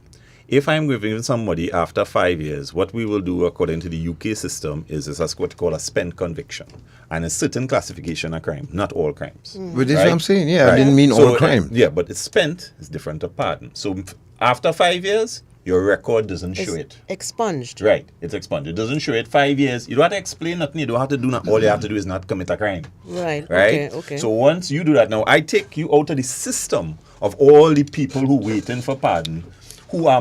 If I'm giving somebody after 5 years, what we will do according to the UK system is what's called a spent conviction. And a certain classification of crime, not all crimes. But that's what I'm saying. Yeah, I didn't mean all crime. Yeah, but it's spent is different to pardon. So after 5 years, your record doesn't show it. Expunged. Right, it's expunged. It doesn't show it 5 years. You don't have to explain nothing. You don't have to do nothing. All you have to do is not commit a crime. Right. Okay. So once you do that, now I take you out of the system of all the people who waiting for pardon, who are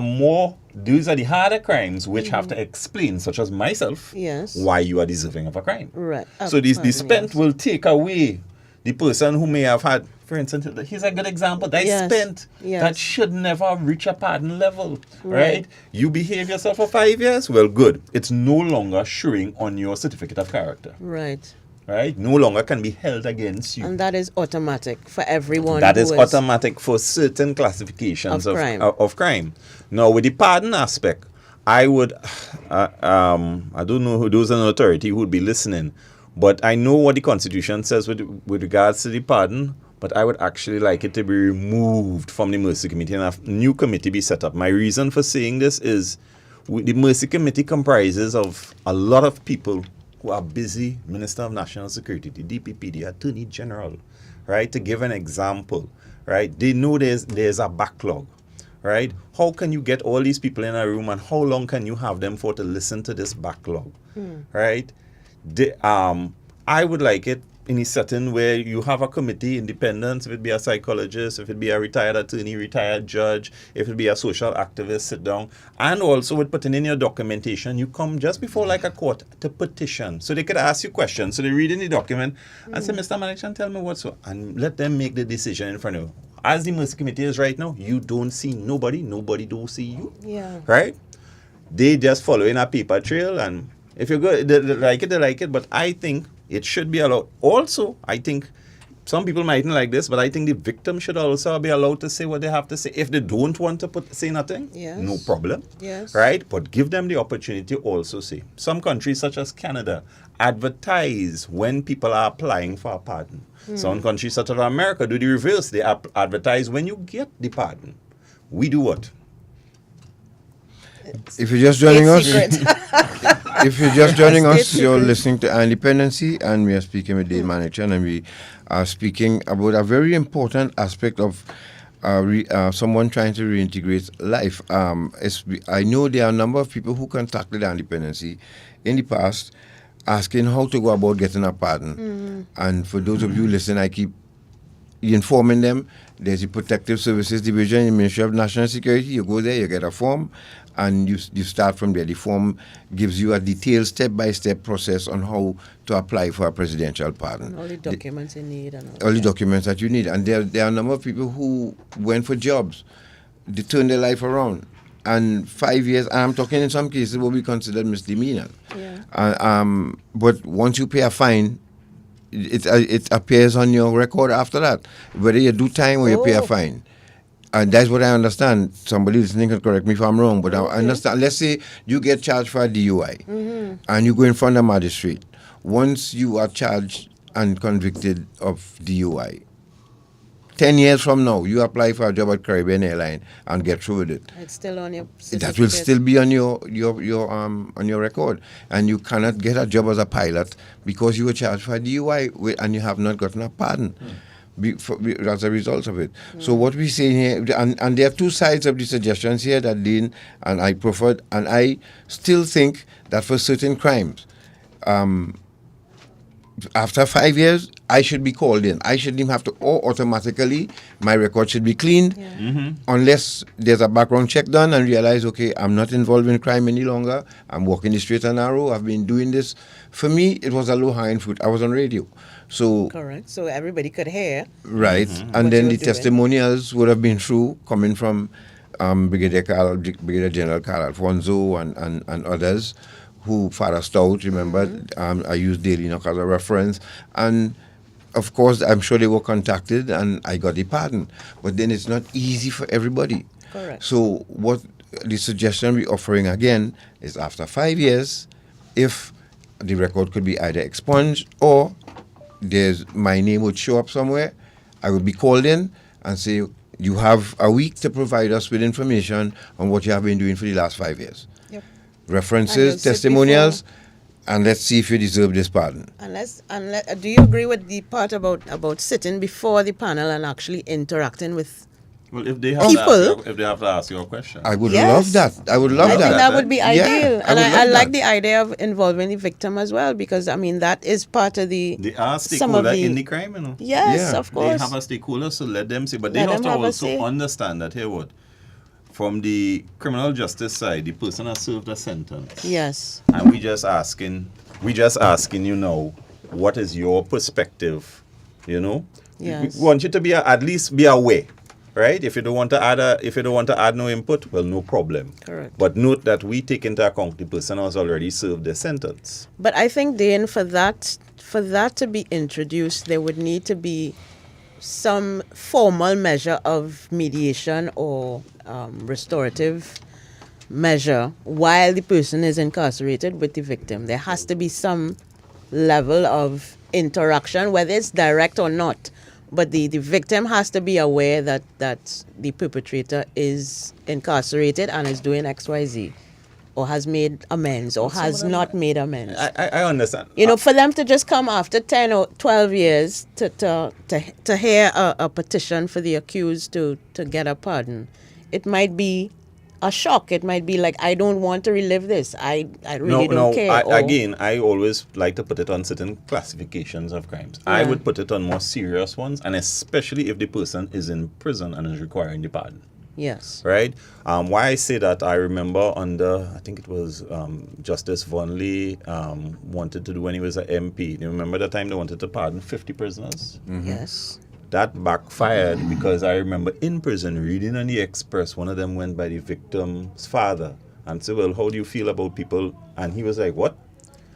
these are the harder crimes which have to explain, such as myself, why you are deserving of a crime. Right. So the spent will take away the person who may have had, for instance, here's a good example. That should never reach a pardon level, right? You behave yourself for 5 years, well, good. It's no longer showing on your certificate of character. Right. No longer can be held against you. And that is automatic for everyone. That is automatic for certain classifications of crime. Now, with the pardon aspect, I would, I don't know who's an authority who would be listening, but I know what the Constitution says with regards to the pardon, but I would actually like it to be removed from the Mercy Committee and a new committee be set up. My reason for saying this is the Mercy Committee comprises of a lot of people who are busy. Minister of National Security, the DPP, the Attorney General, right? To give an example, right? They know there's a backlog, right? How can you get all these people in a room, and how long can you have them for to listen to this backlog, right? I would like it in a setting where you have a committee, independent, if it be a psychologist, if it be a retired attorney, retired judge, if it be a social activist, sit down. And also with putting in your documentation, you come just before like a court to petition. So they could ask you questions. So they read in the document and say, Mr. Manickchand, tell me what's so, and let them make the decision in front of you. As the Mercy Committee is right now, you don't see nobody do see you. Yeah. Right? They just following a paper trail, and if you're good, they like it, but I think it should be allowed. Also, I think some people mightn't like this, but I think the victim should also be allowed to say what they have to say. If they don't want to say nothing, no problem. Yes. Right? But give them the opportunity to also say. Some countries, such as Canada, advertise when people are applying for a pardon. Some countries, such as America, do the reverse. They advertise when you get the pardon. We do what? If you're just joining us, you're listening to Dependency, and we are speaking with Dane Manickchand, and we are speaking about a very important aspect of someone trying to reintegrate life. I know there are a number of people who contacted Dependency in the past asking how to go about getting a pardon. And for those of you listening, I keep informing them. There's the Protective Services Division in the Ministry of National Security. You go there, you get a form, and you start from there. The form gives you a detailed step-by-step process on how to apply for a presidential pardon. All the documents you need. And all the documents that you need. And there are a number of people who went for jobs. They turned their life around. And 5 years, and I'm talking in some cases will be considered misdemeanor. Yeah. But once you pay a fine, it appears on your record after that, whether you do time or you pay a fine. And that's what I understand. Somebody listening can correct me if I'm wrong, but I understand. Let's say you get charged for a DUI and you go in front of a magistrate. Once you are charged and convicted of DUI, 10 years from now, you apply for a job at Caribbean Airline and get through with it. It's still on your certificate. That will still be on your record, and you cannot get a job as a pilot because you were charged for a DUI and you have not gotten a pardon as a result of it. So what we say here, and there are two sides of the suggestions here that Dean and I preferred, and I still think that for certain crimes, after 5 years, I should be called in. I shouldn't even have to, or automatically, my record should be cleaned, unless there's a background check done and realize, okay, I'm not involved in crime any longer. I'm walking the straight and narrow. I've been doing this. For me, it was a low-hanging fruit. I was on radio. So correct. So everybody could hear. Right. And then the testimonials would have been true, coming from Brigadier General Carl Alfonso and others. Who Father Stout, remember, I used Daily Knock as a reference. And, of course, I'm sure they were contacted and I got the pardon. But then it's not easy for everybody. Correct. So what the suggestion we're offering again is after 5 years, if the record could be either expunged or my name would show up somewhere, I would be called in and say, you have a week to provide us with information on what you have been doing for the last 5 years. References, testimonials, and let's see if you deserve this pardon. Do you agree with the part about sitting before the panel and actually interacting with if they have people? If they have to ask you a question, I would love that. I would love that. I think that would be ideal, and I like that. the idea of involving the victim as well, because I mean that is part of the. They are stakeholder in the crime, you know. Yes, of course. They have a stakeholder, so let them say, but they have to also understand that from the criminal justice side, the person has served a sentence. Yes. And we just asking you now, what is your perspective? You know? Yes. We want you to at least be aware, right? If you don't want to add no input, well, no problem. Correct. But note that we take into account the person has already served the sentence. But I think, Dane, for that to be introduced, there would need to be some formal measure of mediation or restorative measure while the person is incarcerated with the victim. There has to be some level of interaction, whether it's direct or not. But the victim has to be aware that the perpetrator is incarcerated and is doing XYZ. or has made amends or has not made amends. I understand. You know, for them to just come after 10 or 12 years to hear a petition for the accused to get a pardon, it might be a shock. It might be like, I don't want to relive this. I really don't care. Again, I always like to put it on certain classifications of crimes. Yeah. I would put it on more serious ones, and especially if the person is in prison and is requiring the pardon. Yes. Right? Why I say that, I remember under, I think it was Justice Von Lee wanted to do when he was an MP. You remember the time they wanted to pardon 50 prisoners? Mm-hmm. Yes. That backfired because I remember in prison reading on the Express, one of them went by the victim's father and said, well, how do you feel about people? And he was like, what?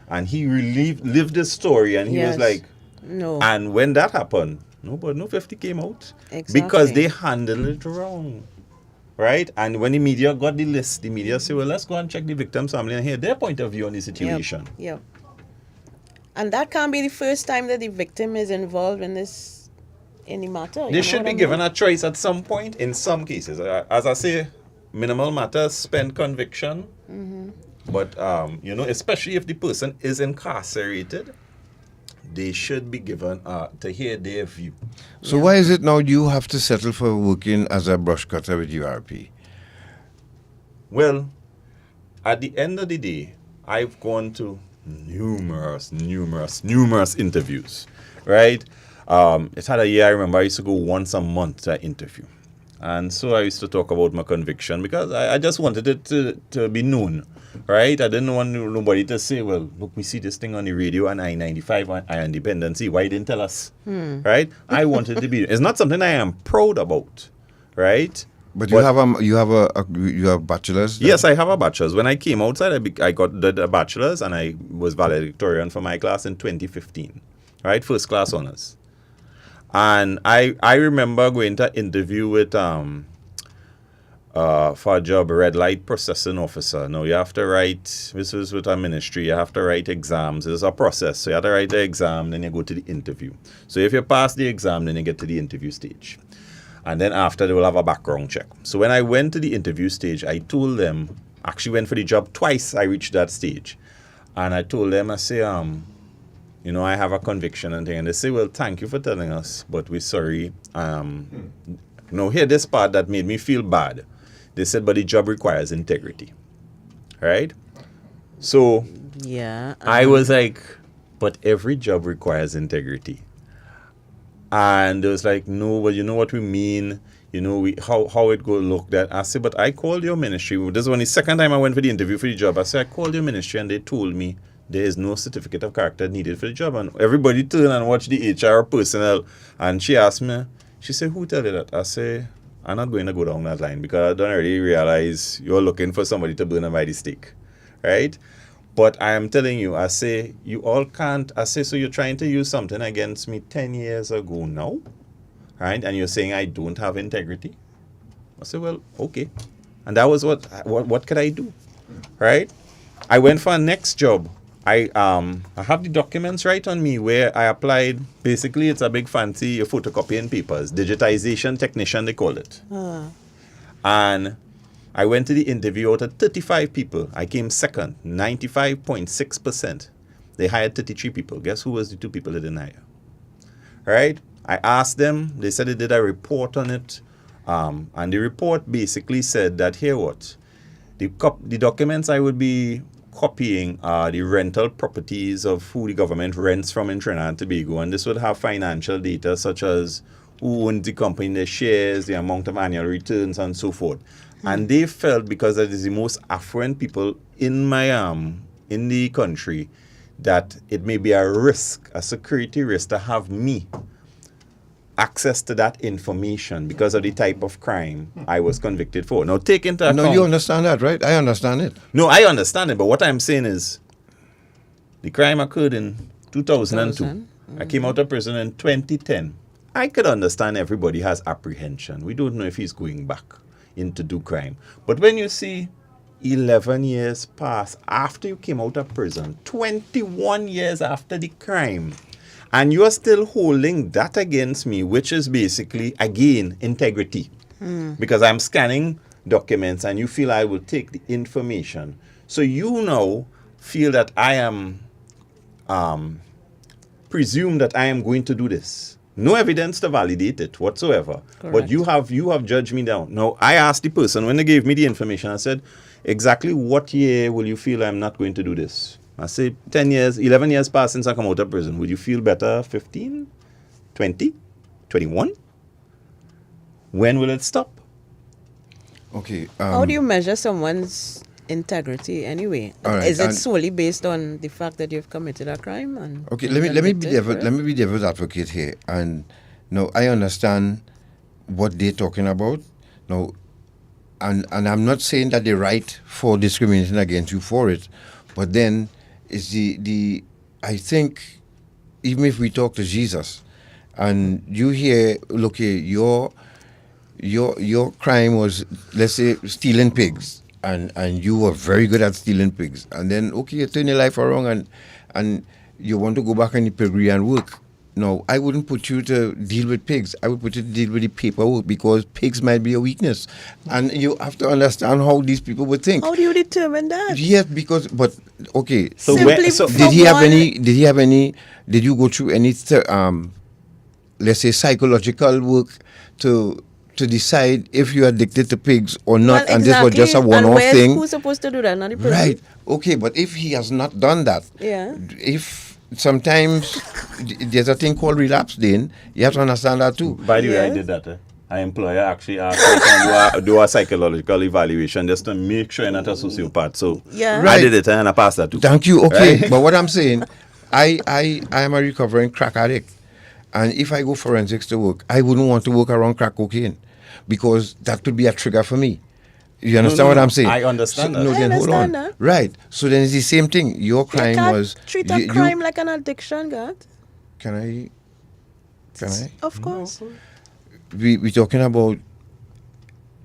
And he lived this story, and he was like, no. And when that happened, no 50 came out. Exactly. Because they handled it wrong. Right? And when the media got the list, the media said, well, let's go and check the victim's family and hear their point of view on the situation. Yep. And that can't be the first time that the victim is involved in the matter. They should be given a choice at some point in some cases. As I say, minimal matters, spend conviction. Mm-hmm. But, especially if the person is incarcerated, they should be given to hear their view. So why is it now you have to settle for working as a brush cutter with URP? Well, at the end of the day, I've gone to numerous interviews, right? It had a year, I remember I used to go once a month to interview. And so I used to talk about my conviction because I just wanted it to be known, right? I didn't want nobody to say, well, look, we see this thing on the radio on I-95 and Dependency. Why didn't tell us, right? I wanted to be. It's not something I am proud about, right? But you have bachelor's? Yes, I have a bachelor's. When I came outside, I did a bachelor's, and I was valedictorian for my class in 2015, right? First class honors. And I remember going to interview with for a job, red light processing officer. Now you have to write, this was with our ministry, you have to write exams. It's a process. So you have to write the exam, then you go to the interview. So if you pass the exam, then you get to the interview stage. And then after, they will have a background check. So when I went to the interview stage, I told them, actually went for the job twice, I reached that stage. And I told them, I say, I have a conviction and thing. And they say, well, thank you for telling us, but we're sorry. Here, this part that made me feel bad. They said, but the job requires integrity. Right? So, yeah, I was like, but every job requires integrity. And it was like, no, well, you know what we mean. How it go look that. I said, but I called your ministry. This is when the second time I went for the interview for the job. I said, I called your ministry and they told me there is no certificate of character needed for the job. And everybody turned and watched the HR personnel. And she asked me, she said, who tell you that? I say, I'm not going to go down that line because I don't really realize you're looking for somebody to burn them by the stake. Right? But I am telling you, I say, you all can't. I say, so you're trying to use something against me 10 years ago now? Right? And you're saying I don't have integrity? I say, well, okay. And that was what could I do? Right? I went for a next job. I have the documents right on me where I applied. Basically, it's a big fancy photocopying papers. Digitization technician, they call it. And I went to the interview out of 35 people. I came second, 95.6%. They hired 33 people. Guess who was the 2 people they didn't hire? Right? I asked them. They said they did a report on it. And the report basically said that, here what? The documents I would be copying are the rental properties of who the government rents from in Trinidad and Tobago. And this would have financial data such as who owns the company, their shares, the amount of annual returns, and so forth. And they felt, because that is the most affluent people in in the country, that it may be a risk, a security risk, to have me access to that information because of the type of crime I was convicted for. Now, take into account... No, you understand that, right? I understand it. No, I understand it, but what I'm saying is the crime occurred in 2002. I came out of prison in 2010. I could understand everybody has apprehension. We don't know if he's going back in to do crime. But when you see 11 years pass after you came out of prison, 21 years after the crime, and you are still holding that against me, which is basically, again, integrity. Because I'm scanning documents and you feel I will take the information So you now feel that I am, presume that I am going to do this. No evidence to validate it whatsoever. Correct. But you have judged me down. Now, I asked the person when they gave me the information, I said, exactly what year will you feel I'm not going to do this? I say 10 years, 11 years passed since I come out of prison. Would you feel better 15, 20, 21? When will it stop? Okay. How do you measure someone's integrity anyway? All right, Is it and- solely based on the fact that you've committed a crime? And Okay, you've let me convicted for it? let me be devil's advocate here. And now I understand what they're talking about. Now, and I'm not saying that they're right for discriminating against you for it, but then it's the I think even if we talk to Jesus, and you hear, look here, your crime was, let's say, stealing pigs. And you were very good at stealing pigs, and then okay, you turn your life around and you want to go back in the piggery and work. No, I wouldn't put you to deal with pigs. I would put you to deal with the paperwork, because pigs might be a weakness, and you have to understand how these people would think. How do you determine that? Yes, because but okay. So Simply did he have any? Did you go through any? Let's say psychological work to decide if you're addicted to pigs or not, Well, and this was just a exactly. one-off And thing. who's supposed to do that? Not the prison. Right. Okay, but if he has not done that, Yeah. if sometimes there's a thing called relapse, Dane, you have to understand that too. By the way, I did that. Our employer actually asked me to do a psychological evaluation just to make sure you're not a sociopath. So Yeah. I Right. did it and I passed that too. Thank you. Okay, Right? but what I'm saying, I am a recovering crack addict, and if I go forensics to work, I wouldn't want to work around crack cocaine, because that could be a trigger for me. You understand what I'm saying? I understand that. No, I then hold on. understand that. Right. So then it's the same thing. Your You crime can't was. treat a you- crime like an addiction, God. Can I? Of course. We talking about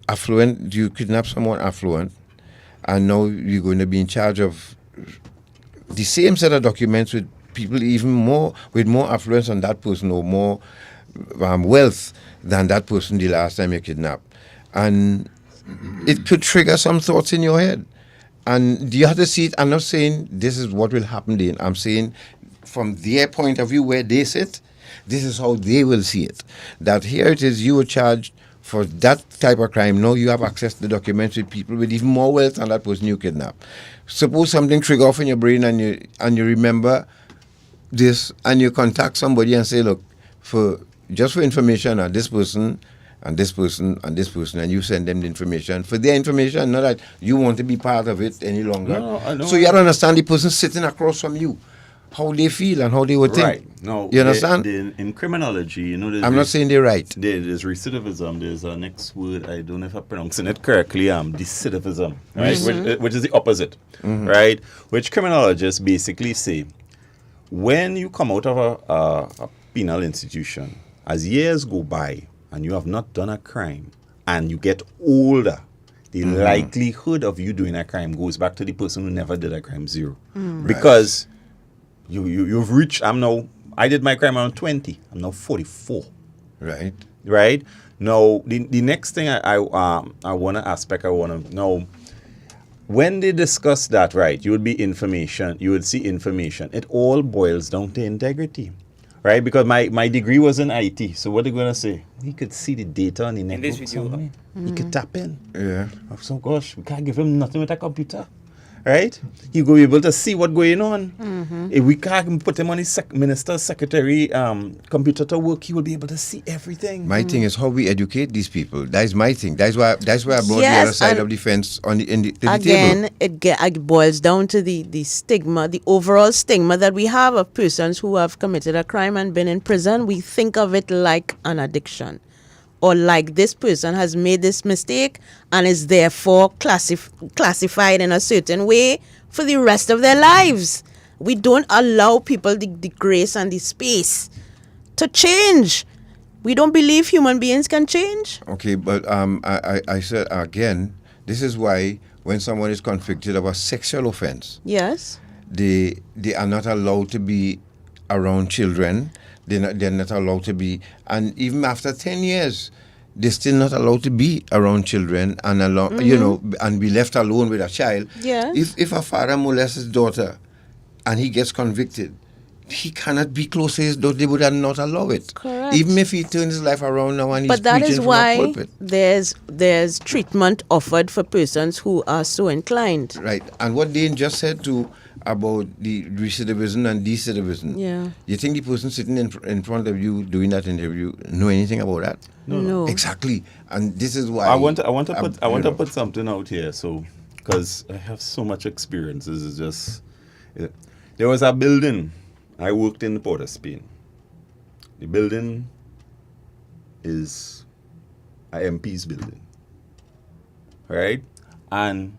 affluent. You kidnap someone affluent, and now you're going to be in charge of the same set of documents with people even more with more affluence than that person, or more wealth than that person the last time you kidnapped, and it could trigger some thoughts in your head. And you have to see it. I'm not saying this is what will happen then. I'm saying from their point of view, where they sit, this is how they will see it. That here it is, you were charged for that type of crime. Now you have access to the documents with people with even more wealth than that person you kidnapped. Suppose something trigger off in your brain and you remember this, and you contact somebody and say, look, for information on this person and this person and this person, and you send them the information for their information, not that you want to be part of it any longer. No, I know. So you have to understand the person sitting across from you, how they feel and how they would think. Right. No, you understand? In criminology, you know, I'm not saying they're right. There's recidivism. There's a next word, I don't know if I'm pronouncing it correctly, recidivism, right? Mm-hmm. Which is the opposite, right? Which criminologists basically say, when you come out of a penal institution, as years go by and you have not done a crime and you get older, the likelihood of you doing a crime goes back to the person who never did a crime, zero. Because you've reached, I did my crime around 20. I'm now 44. Right. Right? Now, the next thing I want to know, when they discuss that, right, you would see information. It all boils down to integrity. Right? Because my degree was in IT. So what are they going to say? We could see the data on the network somewhere. He could tap in. Yeah. So gosh, we can't give him nothing with a computer. Right? He will be able to see what's going on. If we can't put him on his minister's secretary computer to work, he will be able to see everything. My thing is how we educate these people. That is my thing. That's why I brought the other side of the fence to the Again, table. it boils down to the stigma, the overall stigma that we have of persons who have committed a crime and been in prison. We think of it like an addiction, or like this person has made this mistake and is therefore classified in a certain way for the rest of their lives. We don't allow people the grace and the space to change. We don't believe human beings can change. Okay, but I said again, this is why when someone is convicted of a sexual offense, Yes. they are not allowed to be around children. They're not allowed to be, and even after 10 years, they're still not allowed to be around children and and be left alone with a child. Yeah. If a father molests his daughter and he gets convicted, he cannot be close to his daughter. They would not allow it. Correct. Even if he turns his life around now and he's But that preaching is from a why pulpit. there's treatment offered for persons who are so inclined. Right. And what Dane just said too about the recidivism and decidivism. Yeah. You think the person sitting in front of you doing that interview know anything about that? No. Exactly. And this is why I want to put something out here, so because I have so much experience. This is just there was a building I worked in Port of Spain. The building is a MP's building, right? And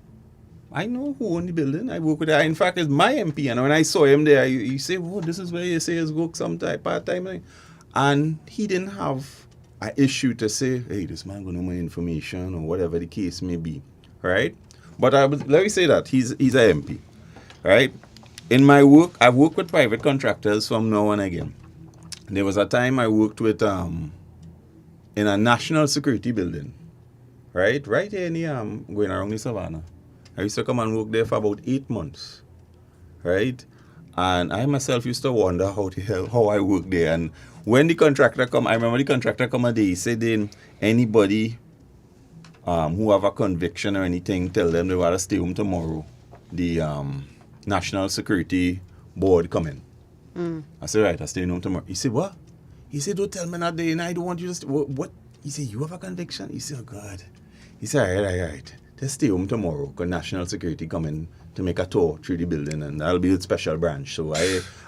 I know who owned the building. I work with it. In fact, it's my MP. And when I saw him there, you say, "Oh, this is where you say his work sometime part-time." And he didn't have an issue to say, "Hey, this man gonna know my information," or whatever the case may be, right? But let me say that he's an MP, right? In my work, I've worked with private contractors from now and again. There was a time I worked with in a national security building, right here in the going around the savannah. I used to come and work there for about 8 months, right? And I myself used to wonder how I work there. And when the contractor come, I remember the contractor come a day, he said, "Then anybody who have a conviction or anything, tell them they want to stay home tomorrow. The National Security Board come in." I said, "Right, I stay home tomorrow." He said, "What?" He said, "Don't tell me that day, and I don't want you to stay." What? He said, "You have a conviction?" He said, "Oh God." He said, all right. Just stay home tomorrow because National Security come in to make a tour through the building, and I'll be a special branch. So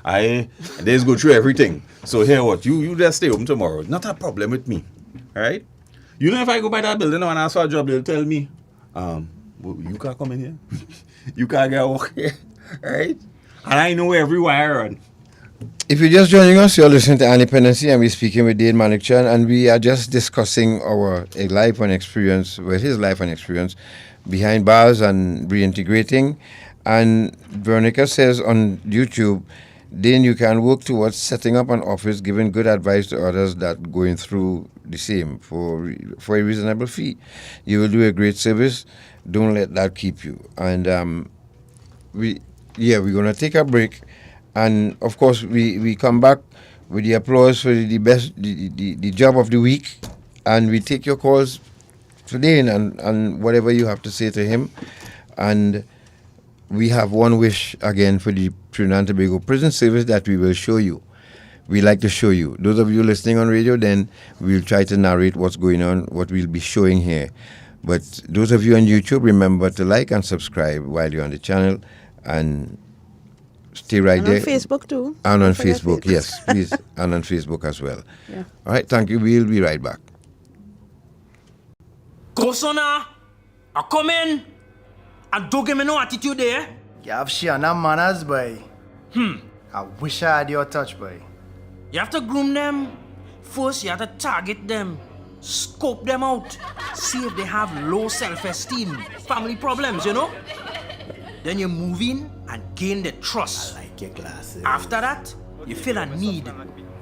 I just go through everything. So here what? You just stay home tomorrow. Not a problem with me. All right? You know, if I go by that building and ask for a job, they'll tell me, you can't come in here. You can't get work here. Right? And I know every wire on. If you're just joining us, you're listening to Dependency, and we're speaking with Dane Manickchand, and we are just discussing our life and experience, his life and experience behind bars and reintegrating. And Veronica says on YouTube, Dane, you can work towards setting up an office, giving good advice to others that going through the same for a reasonable fee. You will do a great service. Don't let that keep you. And we're going to take a break. And of course, we come back with the applause for the best, the job of the week, and we take your calls today and whatever you have to say to him. And we have one wish again for the Trinidad and Tobago Prison Service that we will show you. We like to show you. Those of you listening on radio, then we'll try to narrate what's going on, what we'll be showing here. But those of you on YouTube, remember to like and subscribe while you're on the channel, and stay right there. On Facebook too. And on Facebook, yes, please. And on Facebook as well. Yeah. All right, thank you. We'll be right back. Go, Sona. I come in. And don't give me no attitude there. You have Shiana manners, boy. I wish I had your touch, boy. You have to groom them. First, you have to target them. Scope them out. See if they have low self-esteem. Family problems, you know? Then you move in and gain the trust. I like your glasses. After that, you feel a need.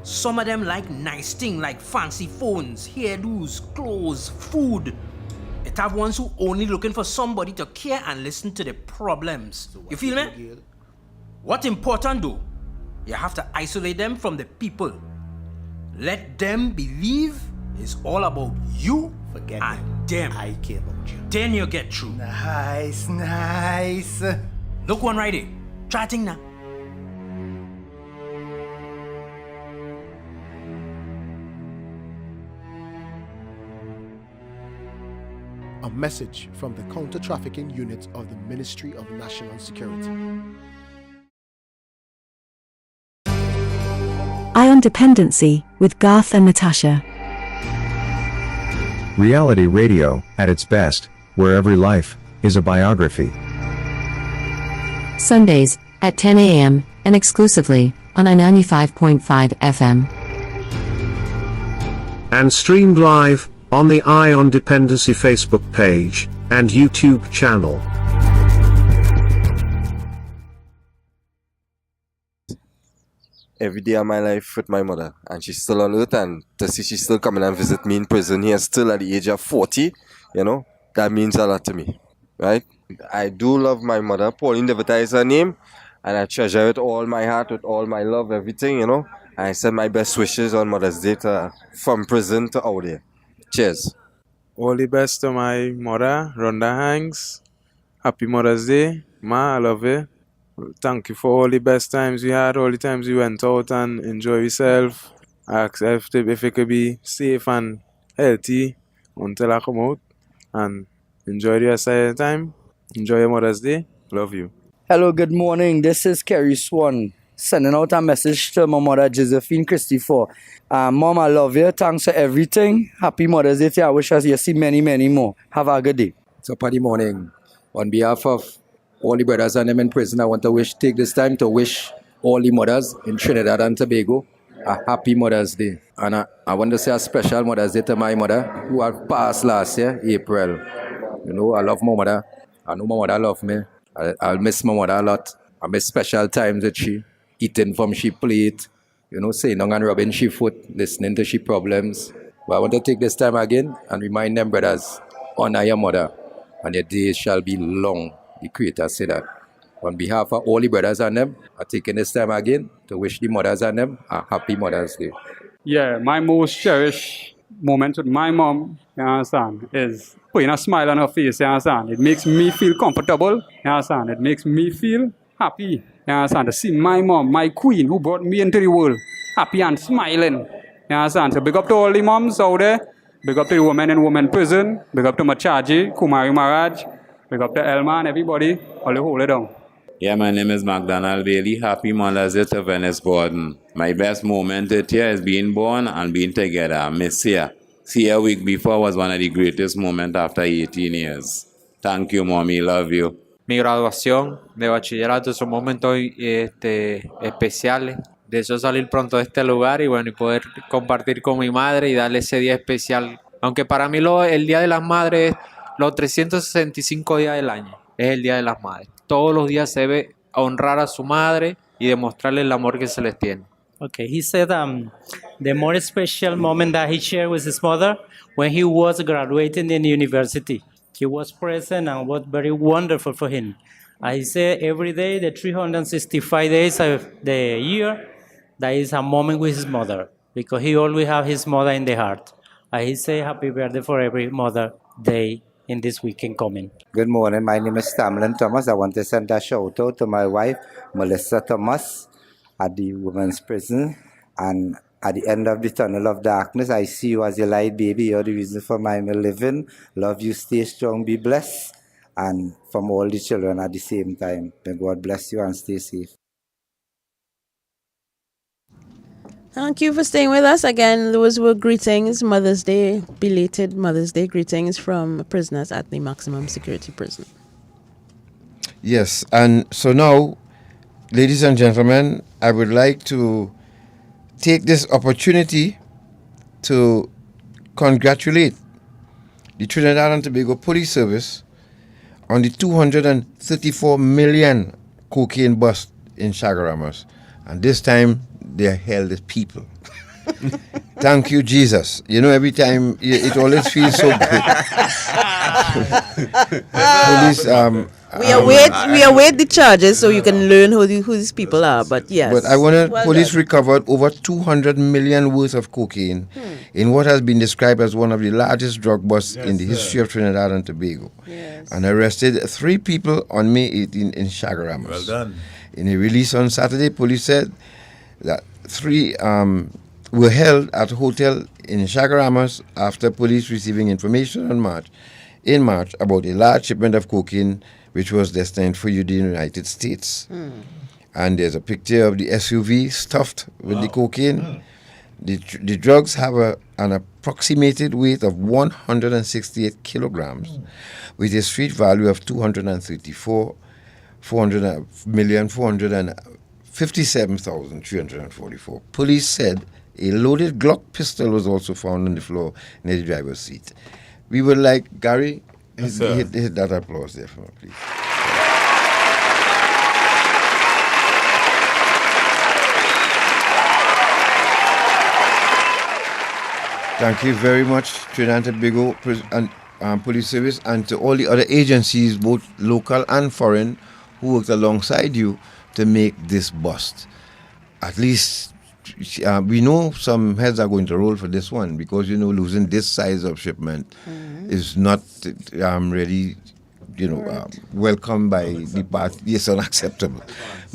Some of them like nice things like fancy phones, hairdos, clothes, food. It have ones who only looking for somebody to care and listen to the problems. You feel me? What's important though, you have to isolate them from the people. Let them believe it's all about you and them. I care about you. Then you get through. Nice, nice. Look one right here. Try thing now. A message from the counter-trafficking unit of the Ministry of National Security. Ion Dependency with Garth and Natasha. Reality radio, at its best, where every life is a biography. Sundays, at 10 a.m., and exclusively, on 95.5 FM. And streamed live on the Ion Dependency Facebook page and YouTube channel. every day of my life with my mother, and she's still on earth, and to see she's still coming and visit me in prison here, still at the age of 40, you know, that means a lot to me, right? I do love my mother. Pauline Devita is her name, and I treasure it all my heart, with all my love, everything, you know. I send my best wishes on Mother's Day from prison to out there. Cheers. All the best to my mother, Rhonda Hanks. Happy Mother's Day. Ma, I love you. Thank you for all the best times we had, all the times we went out and enjoy yourself. I ask if it could be safe and healthy until I come out. And enjoy the rest of your time. Enjoy your Mother's Day. Love you. Hello, good morning. This is Kerry Swan, sending out a message to my mother, Josephine Christopher. Mom, I love you. Thanks for everything. Happy Mother's Day to you. I wish you see many, many more. Have a good day. Top of the morning. On behalf of all the brothers and them in prison, I want to take this time to wish all the mothers in Trinidad and Tobago a happy Mother's Day. And I want to say a special Mother's Day to my mother, who had passed last year, April. You know, I love my mother. I know my mother loves me. I'll miss my mother a lot. I miss special times with she, eating from she plate, you know, sitting down and rubbing she foot, listening to she problems. But I want to take this time again and remind them, brothers, honor your mother, and your days shall be long. The Creator said that. On behalf of all the brothers and them, I'm taking this time again to wish the mothers and them a happy Mother's Day. Yeah, my most cherished moment with my mom, you understand, is putting a smile on her face, you understand. It makes me feel comfortable, you understand. It makes me feel happy, you understand, to see my mom, my queen, who brought me into the world, happy and smiling, you understand. So big up to all the moms out there, big up to the women in women prison, big up to Machaji, Kumari Maharaj, big up to Elma and everybody, all the hold it down. Yeah, my name is McDonald Bailey. Happy Mother's Day to Venice Gordon. My best moment this year is being born and being together. I miss you. See, a week before was one of the greatest moments after 18 years. Thank you, mommy. Love you. Mi graduación de bachillerato son momentos especiales. Deseo salir pronto de este lugar y bueno, y poder compartir con mi madre y darle ese día especial. Aunque para mí el Día de las Madres es los 365 días del año. Es el Día de las Madres. Todos los días se debe honrar a su madre y demostrarle el amor que se les tiene. Okay, he said the more special moment that he shared with his mother when he was graduating in the university. He was present and was very wonderful for him. He said every day, the 365 days of the year, that is a moment with his mother, because he always have his mother in the heart. He said happy birthday for every Mother Day in this weekend coming. Good morning, my name is Tamlin Thomas. I want to send a shout out to my wife, Melissa Thomas, at the women's prison. And at the end of the tunnel of darkness, I see you as a light, baby. You're the reason for my living. Love you, stay strong, be blessed. And from all the children at the same time. May God bless you and stay safe. Thank you for staying with us. Again, those were greetings, Mother's Day, belated Mother's Day greetings from prisoners at the maximum security prison. Yes, and so now, ladies and gentlemen, I would like to take this opportunity to congratulate the Trinidad and Tobago Police Service on the 234 million cocaine bust in Chagaramas. And this time, they held as people. Thank you, Jesus. You know, every time, it always feels so good. Police, we await the charges so you can learn who these people are. But yes. But I want to. Police recovered over 200 million worth of cocaine in what has been described as one of the largest drug busts in the history of Trinidad and Tobago, and arrested 3 people on May 18 in Chagaramas. Well done. In a release on Saturday, police said that 3 were held at a hotel in Chagaramas after police receiving information in March about a large shipment of cocaine which was destined for the United States. And there's a picture of the SUV stuffed with the cocaine. The drugs have an approximated weight of 168 kilograms with a street value of 457,344. Police said a loaded Glock pistol was also found on the floor near the driver's seat. We would like Gary, hit that applause there for me, please. Thank you very much, Trinidad and Tobago and Police Service, and to all the other agencies, both local and foreign, who worked alongside you to make this bust. At least we know some heads are going to roll for this one, because losing this size of shipment is not really welcomed by the party. It's unacceptable.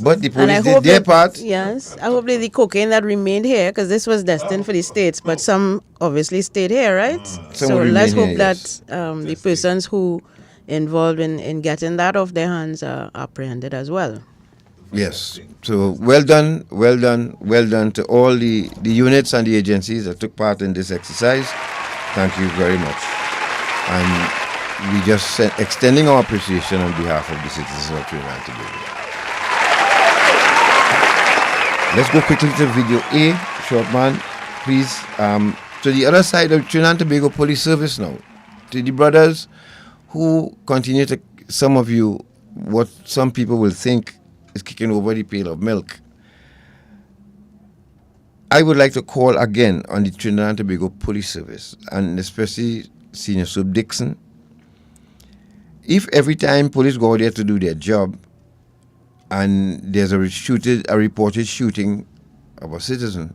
But the police did their part. Yes, I hope the cocaine that remained here, because this was destined for the States, but some obviously stayed here, right? So let's hope that the persons who involved in getting that off their hands are apprehended as well. Yes. So well done to all the units and the agencies that took part in this exercise. Thank you very much. And we just extending our appreciation on behalf of the citizens of Trinidad and Tobago. Let's go quickly to video A. Short man, please. To the other side of Trinidad and Tobago Police Service now. To the brothers who continue to, some of you, what some people will think is kicking over the pail of milk. I would like to call again on the Trinidad and Tobago Police Service, and especially Senior Sub Dixon. If every time police go out there to do their job and there's a reported shooting of a citizen,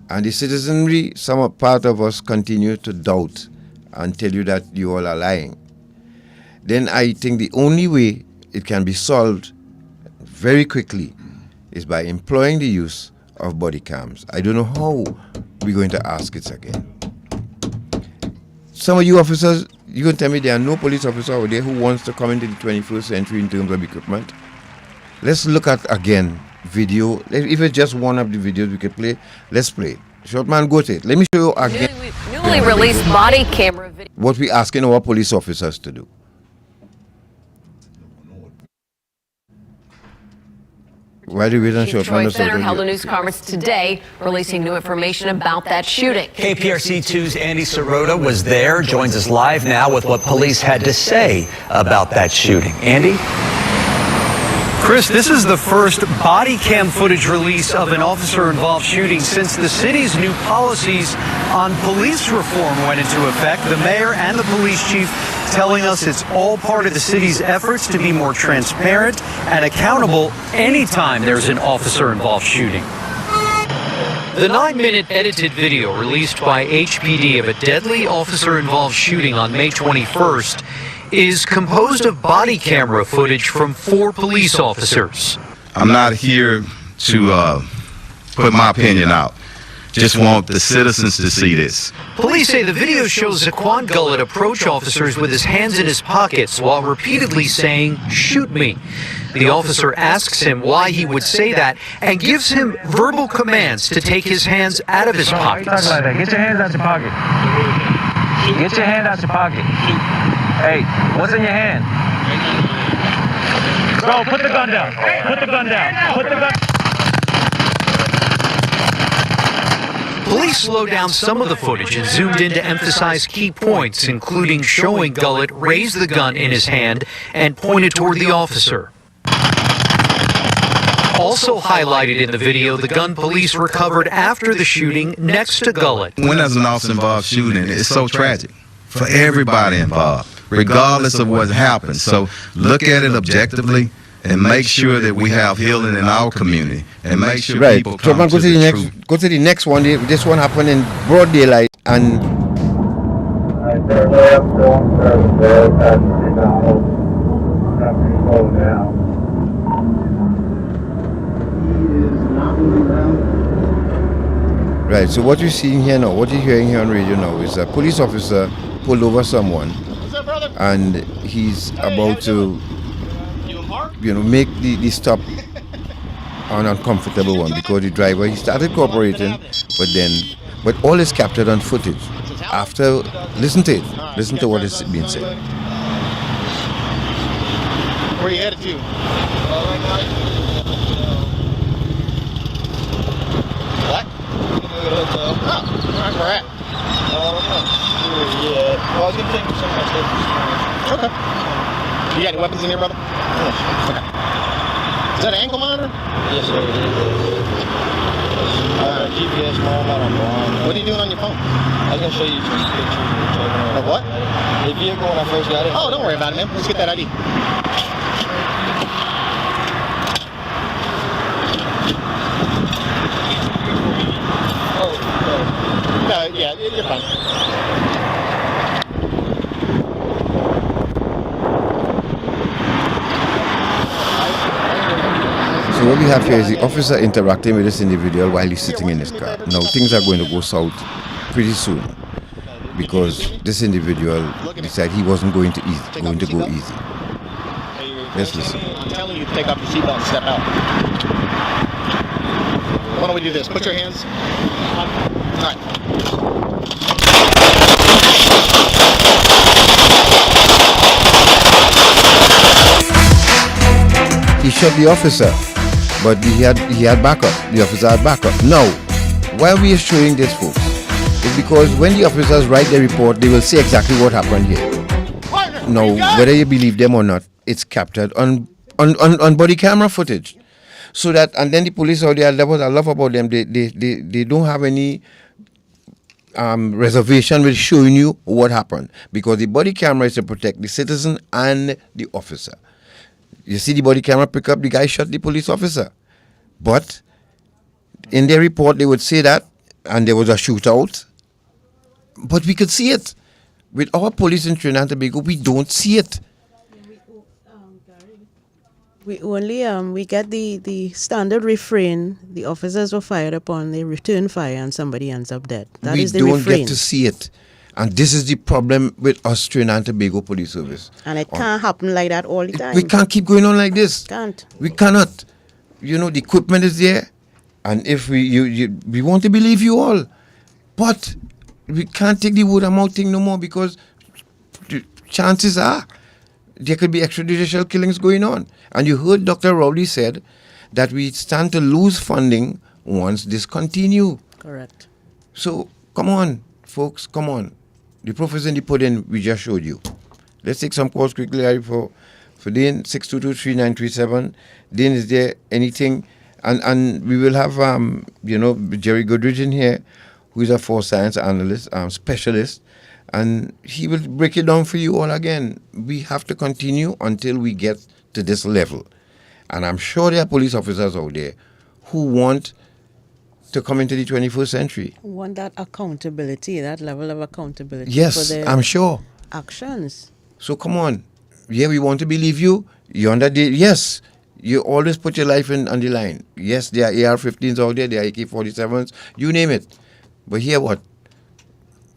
and the citizenry, some part of us continue to doubt and tell you that you all are lying, then I think the only way it can be solved very quickly is by employing the use of body cams. I don't know how we're going to ask it again. Some of you officers, you can tell me there are no police officer out there who wants to come into the 21st century in terms of equipment. Let's look at, again, video. If it's just one of the videos we could play, let's play. Short man, go to it. Let me show you again. Newly released body camera video. What we're asking our police officers to do. Why do we not Chief Troy Fenner held a news conference today, releasing new information about that shooting. KPRC2's Andy Sirota was there, joins us live now with what police had to say about that shooting. Andy? Chris, this is the first body cam footage release of an officer-involved shooting since the city's new policies on police reform went into effect. The mayor and the police chief telling us it's all part of the city's efforts to be more transparent and accountable anytime there's an officer-involved shooting. The 9-minute edited video released by HPD of a deadly officer-involved shooting on May 21st is composed of body camera footage from 4 police officers. I'm not here to put my opinion out. Just want the citizens to see this. Police say the video shows Zaquan Gullett approach officers with his hands in his pockets while repeatedly saying, "Shoot me." The officer asks him why he would say that and gives him verbal commands to take his hands out of his pockets. Get your hands out your pocket. Get your hand out your pocket. Hey, what's in your hand? Bro, put the gun down. Put the gun down. Put the gun. Police slowed down some of the footage and zoomed in to emphasize key points, including showing Gullett raise the gun in his hand and point it toward the officer. Also highlighted in the video, the gun police recovered after the shooting next to Gullett. When there's an officer-involved shooting, it's so tragic for everybody involved, regardless of what happened. So look at it objectively and make sure that we have healing in our community and make sure people come to the truth. Go to the next one. This one happened in broad daylight and right, so what you're seeing here now, what you're hearing here on radio now is a police officer pulled over someone and he's about to make the stop an uncomfortable one because the driver, he started cooperating, but all is captured on footage. After, listen to it, listen to what is being said. Where you headed to? What? Oh, where's we're at? Yeah. Well, I was gonna take you somewhere. Okay. You got any weapons in here, brother? Okay. Is that an ankle monitor? Yes, sir. got a GPS, Mom, out on Bond. What are you doing on your phone? I was gonna show you some pictures. Of what? The vehicle when I first got it. Oh, don't worry about it, man. Let's get that ID. No, yeah, you're fine. So what we have here is the officer interacting with this individual while he's sitting in his car. Now things are going to go south pretty soon because this individual decided he wasn't going to go easy. Let's listen. I'm telling you to take off your seatbelt and step out. Why don't we do this? Put your hands on. All right. He shot the officer, but he had backup. The officer had backup. Now, why we are showing this, folks, is because when the officers write their report, they will say exactly what happened here. Now, whether you believe them or not, it's captured on body camera footage. So that, and then the police out there, what I love about them, they don't have any reservation with showing you what happened, because the body camera is to protect the citizen and the officer. You see the body camera pick up the guy shot the police officer. But in their report, they would say that, and there was a shootout. But we could see it. With our police in Trinidad and Tobago, we don't see it. We only we get the standard refrain. The officers were fired upon, they return fire, and somebody ends up dead. That is the refrain. We don't get to see it. And this is the problem with us Trinidad and Tobago Police Service. And it can't happen like that all the time. We can't keep going on like this. Can't. We cannot. You know, the equipment is there. And if we want to believe you all. But we can't take the word of mouth thing no more, because the chances are there could be extrajudicial killings going on. And you heard Dr. Rowley said that we stand to lose funding once this continue. Correct. So, come on, folks, come on. The proof is in the pudding we just showed you. Let's take some calls quickly, Larry, for Dane, 622-3937. Dane, is there anything? And we will have, Jerry Goodrich in here, who is a force science analyst, specialist, and he will break it down for you all again. We have to continue until we get to this level. And I'm sure there are police officers out there who want to come into the 21st century. Want that accountability, that level of accountability. Yes, for their I'm sure. actions. So come on. Yeah, we want to believe you. You're on that day. Yes, you always put your life on the line. Yes, there are AR-15s out there, there are AK-47s, you name it. But here what?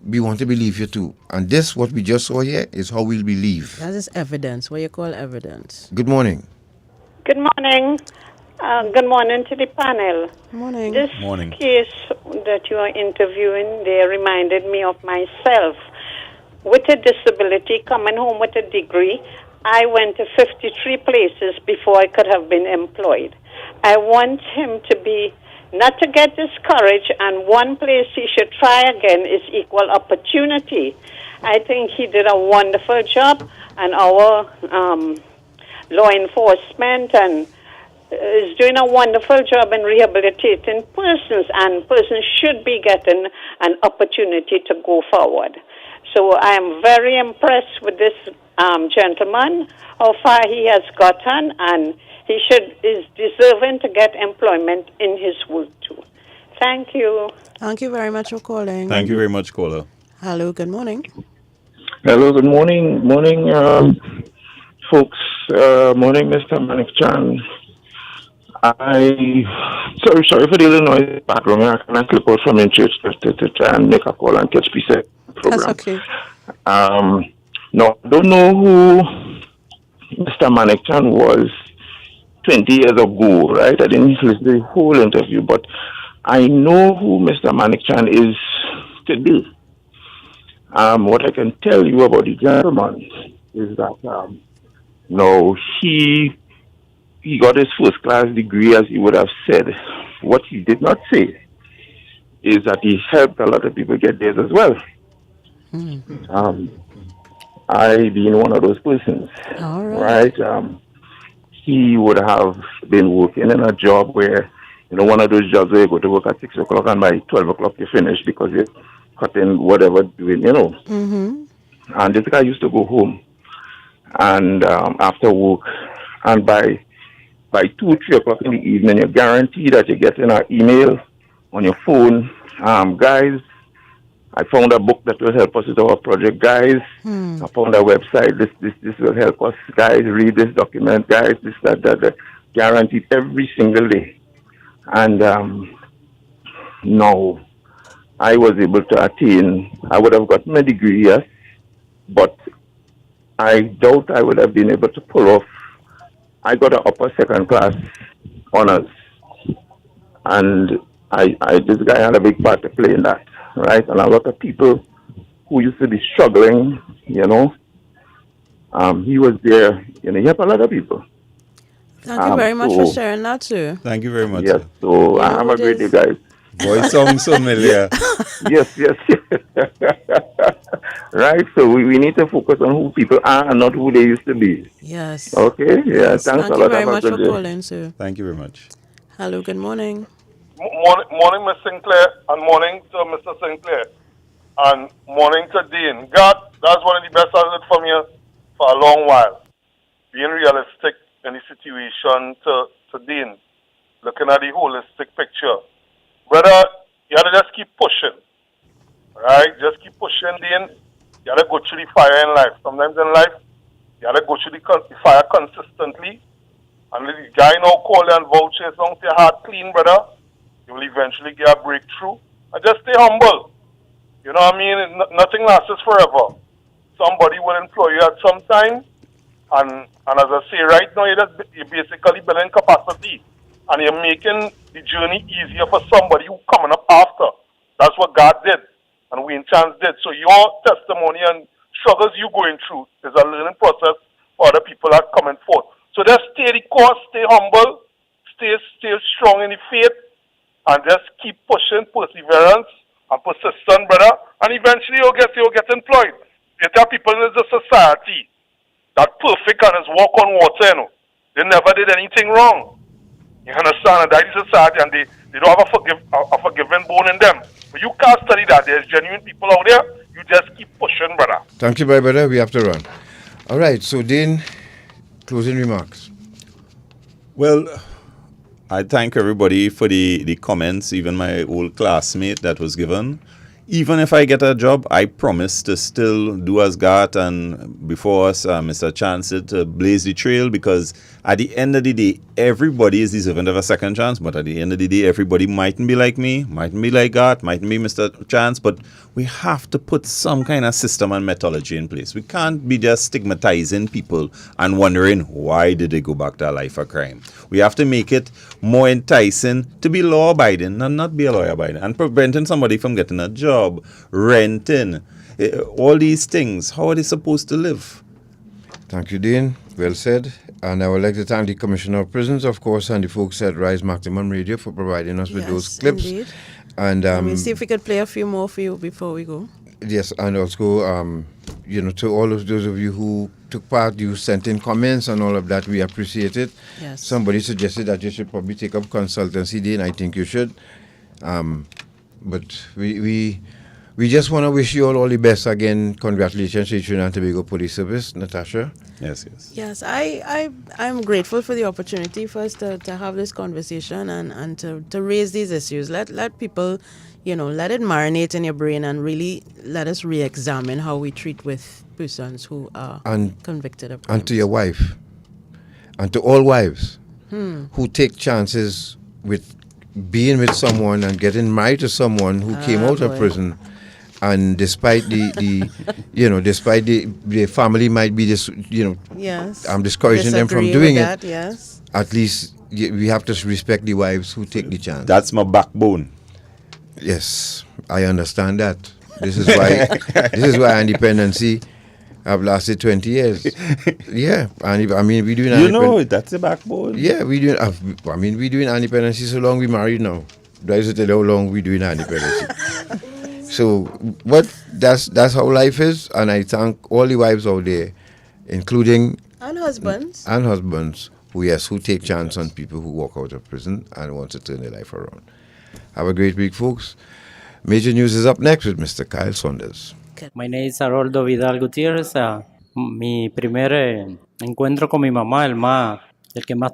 We want to believe you too. And this, what we just saw here, is how we'll believe. That is evidence, what you call evidence. Good morning. Good morning. Good morning to the panel. Morning. This case that you are interviewing, they reminded me of myself. With a disability, coming home with a degree, I went to 53 places before I could have been employed. I want him to be, not to get discouraged, and one place he should try again is equal opportunity. I think he did a wonderful job, and our law enforcement and is doing a wonderful job in rehabilitating persons, and persons should be getting an opportunity to go forward. So I am very impressed with this gentleman, how far he has gotten, and he is deserving to get employment in his work too. Thank you. Thank you very much for calling. Thank you very much, caller. Hello, good morning. Hello, good morning. Morning, folks. Morning, Mr. Manickchand. Sorry for the little noise background. I can't slip out from in church to try and make a call and catch piece of program. That's okay. No, I don't know who Mr. Manickchand was 20 years ago, right? I didn't listen to the whole interview, but I know who Mr. Manickchand is today. What I can tell you about the gentleman is that he got his first class degree, as he would have said. What he did not say is that he helped a lot of people get theirs as well. I being one of those persons, all right. He would have been working in a job where one of those jobs where you go to work at 6 o'clock and by 12 o'clock you finish because you're cutting whatever doing, Mm-hmm. And this guy used to go home and after work, and by 2, 3 o'clock in the evening, you're guaranteed that you're getting an email on your phone. Guys, I found a book that will help us with our project, guys. I found a website. This will help us, guys. Read this document, guys. This, that. Guaranteed every single day. And no, I was able to attain. I would have gotten a degree, yes, but I doubt I would have been able to pull off. I got an upper second class honors, and this guy had a big part to play in that, right? And a lot of people who used to be struggling, he was there. He helped a lot of people. Thank you very much for sharing that too. Thank you very much. Yes, so have a great day, guys. Voice sounds familiar. Yes. Right, so we need to focus on who people are and not who they used to be. Yes. Okay, yeah, Yes. thanks Thank a you lot. very Have a much good for day. calling, sir. Thank you very much. Hello, good morning. Morning, Miss Sinclair, and morning to Mr. Sinclair, and morning to Dean. God, that's one of the best I've heard from you for a long while. Being realistic in the situation to Dean, looking at the holistic picture. Brother, you gotta just keep pushing, right? Just keep pushing, Dean. You gotta go through the fire in life. Sometimes in life, you gotta go through the fire consistently. And the guy now call you and vouch as long as your heart clean, brother, you will eventually get a breakthrough. And just stay humble. You know what I mean? Nothing lasts forever. Somebody will employ you at some time. And as I say, right now, you're basically building capacity. And you're making the journey easier for somebody who coming up after. That's what God did. And REINTEGRATION did. So your testimony and struggles you going through is a learning process for other people that are coming forth. So just stay the course, stay humble, stay strong in the faith, and just keep pushing, perseverance, and persistent, brother. And eventually you'll get employed. You tell people in the society that perfect and is walk on water, They never did anything wrong. You understand? And that is society, and they don't have a forgiving bone in them. But you can't study that. There's genuine people out there. You just keep pushing, brother. Thank you, my brother. We have to run. All right, so Dane, closing remarks. Well, I thank everybody for the comments, even my old classmate that was given. Even if I get a job, I promise to still do as God and before us, Mr. Chance, to blaze the trail, because at the end of the day, everybody is deserving of a second chance, but at the end of the day, everybody mightn't be like me, mightn't be like God, mightn't be Mr. Chance, but we have to put some kind of system and methodology in place. We can't be just stigmatizing people and wondering why did they go back to a life of crime. We have to make it more enticing to be law-abiding and not be a lawyer-abiding, and preventing somebody from getting a job, renting, all these things. How are they supposed to live? Thank you, Dean. Well said. And I would like to thank the Commissioner of Prisons, of course, and the folks at Rise Maximum Radio for providing us with those clips. Indeed. And we'll see if we could play a few more for you before we go. Yes, and also, to all of those of you who took part, you sent in comments and all of that, we appreciate it. Yes. Somebody suggested that you should probably take up consultancy, Dean. I think you should. But we just want to wish you all the best again. Congratulations to Trinidad and Tobago Police Service, Natasha. Yes. Yes, I'm grateful for the opportunity for us to have this conversation and to raise these issues. Let people, let it marinate in your brain and really let us re-examine how we treat with persons who are convicted of crimes. And to your wife, and to all wives who take chances with being with someone and getting married to someone who came out of prison. And despite despite the family might be yes, I'm discouraging them from doing it. Yes. At least we have to respect the wives who take the chance. That's my backbone. Yes, I understand that. This is why Dependency have lasted 20 years. Yeah, and we doing. That's the backbone. Yeah, we doing. We doing Dependency so long we married now. Do I tell you how long we doing Dependency? So, that's how life is, and I thank all the wives out there, including and husbands, who take chance on people who walk out of prison and want to turn their life around. Have a great week, folks. Major News is up next with Mr. Kyle Saunders. My name is Haroldo Vidal Gutierrez. Mi primer encuentro con mi mamá, el que más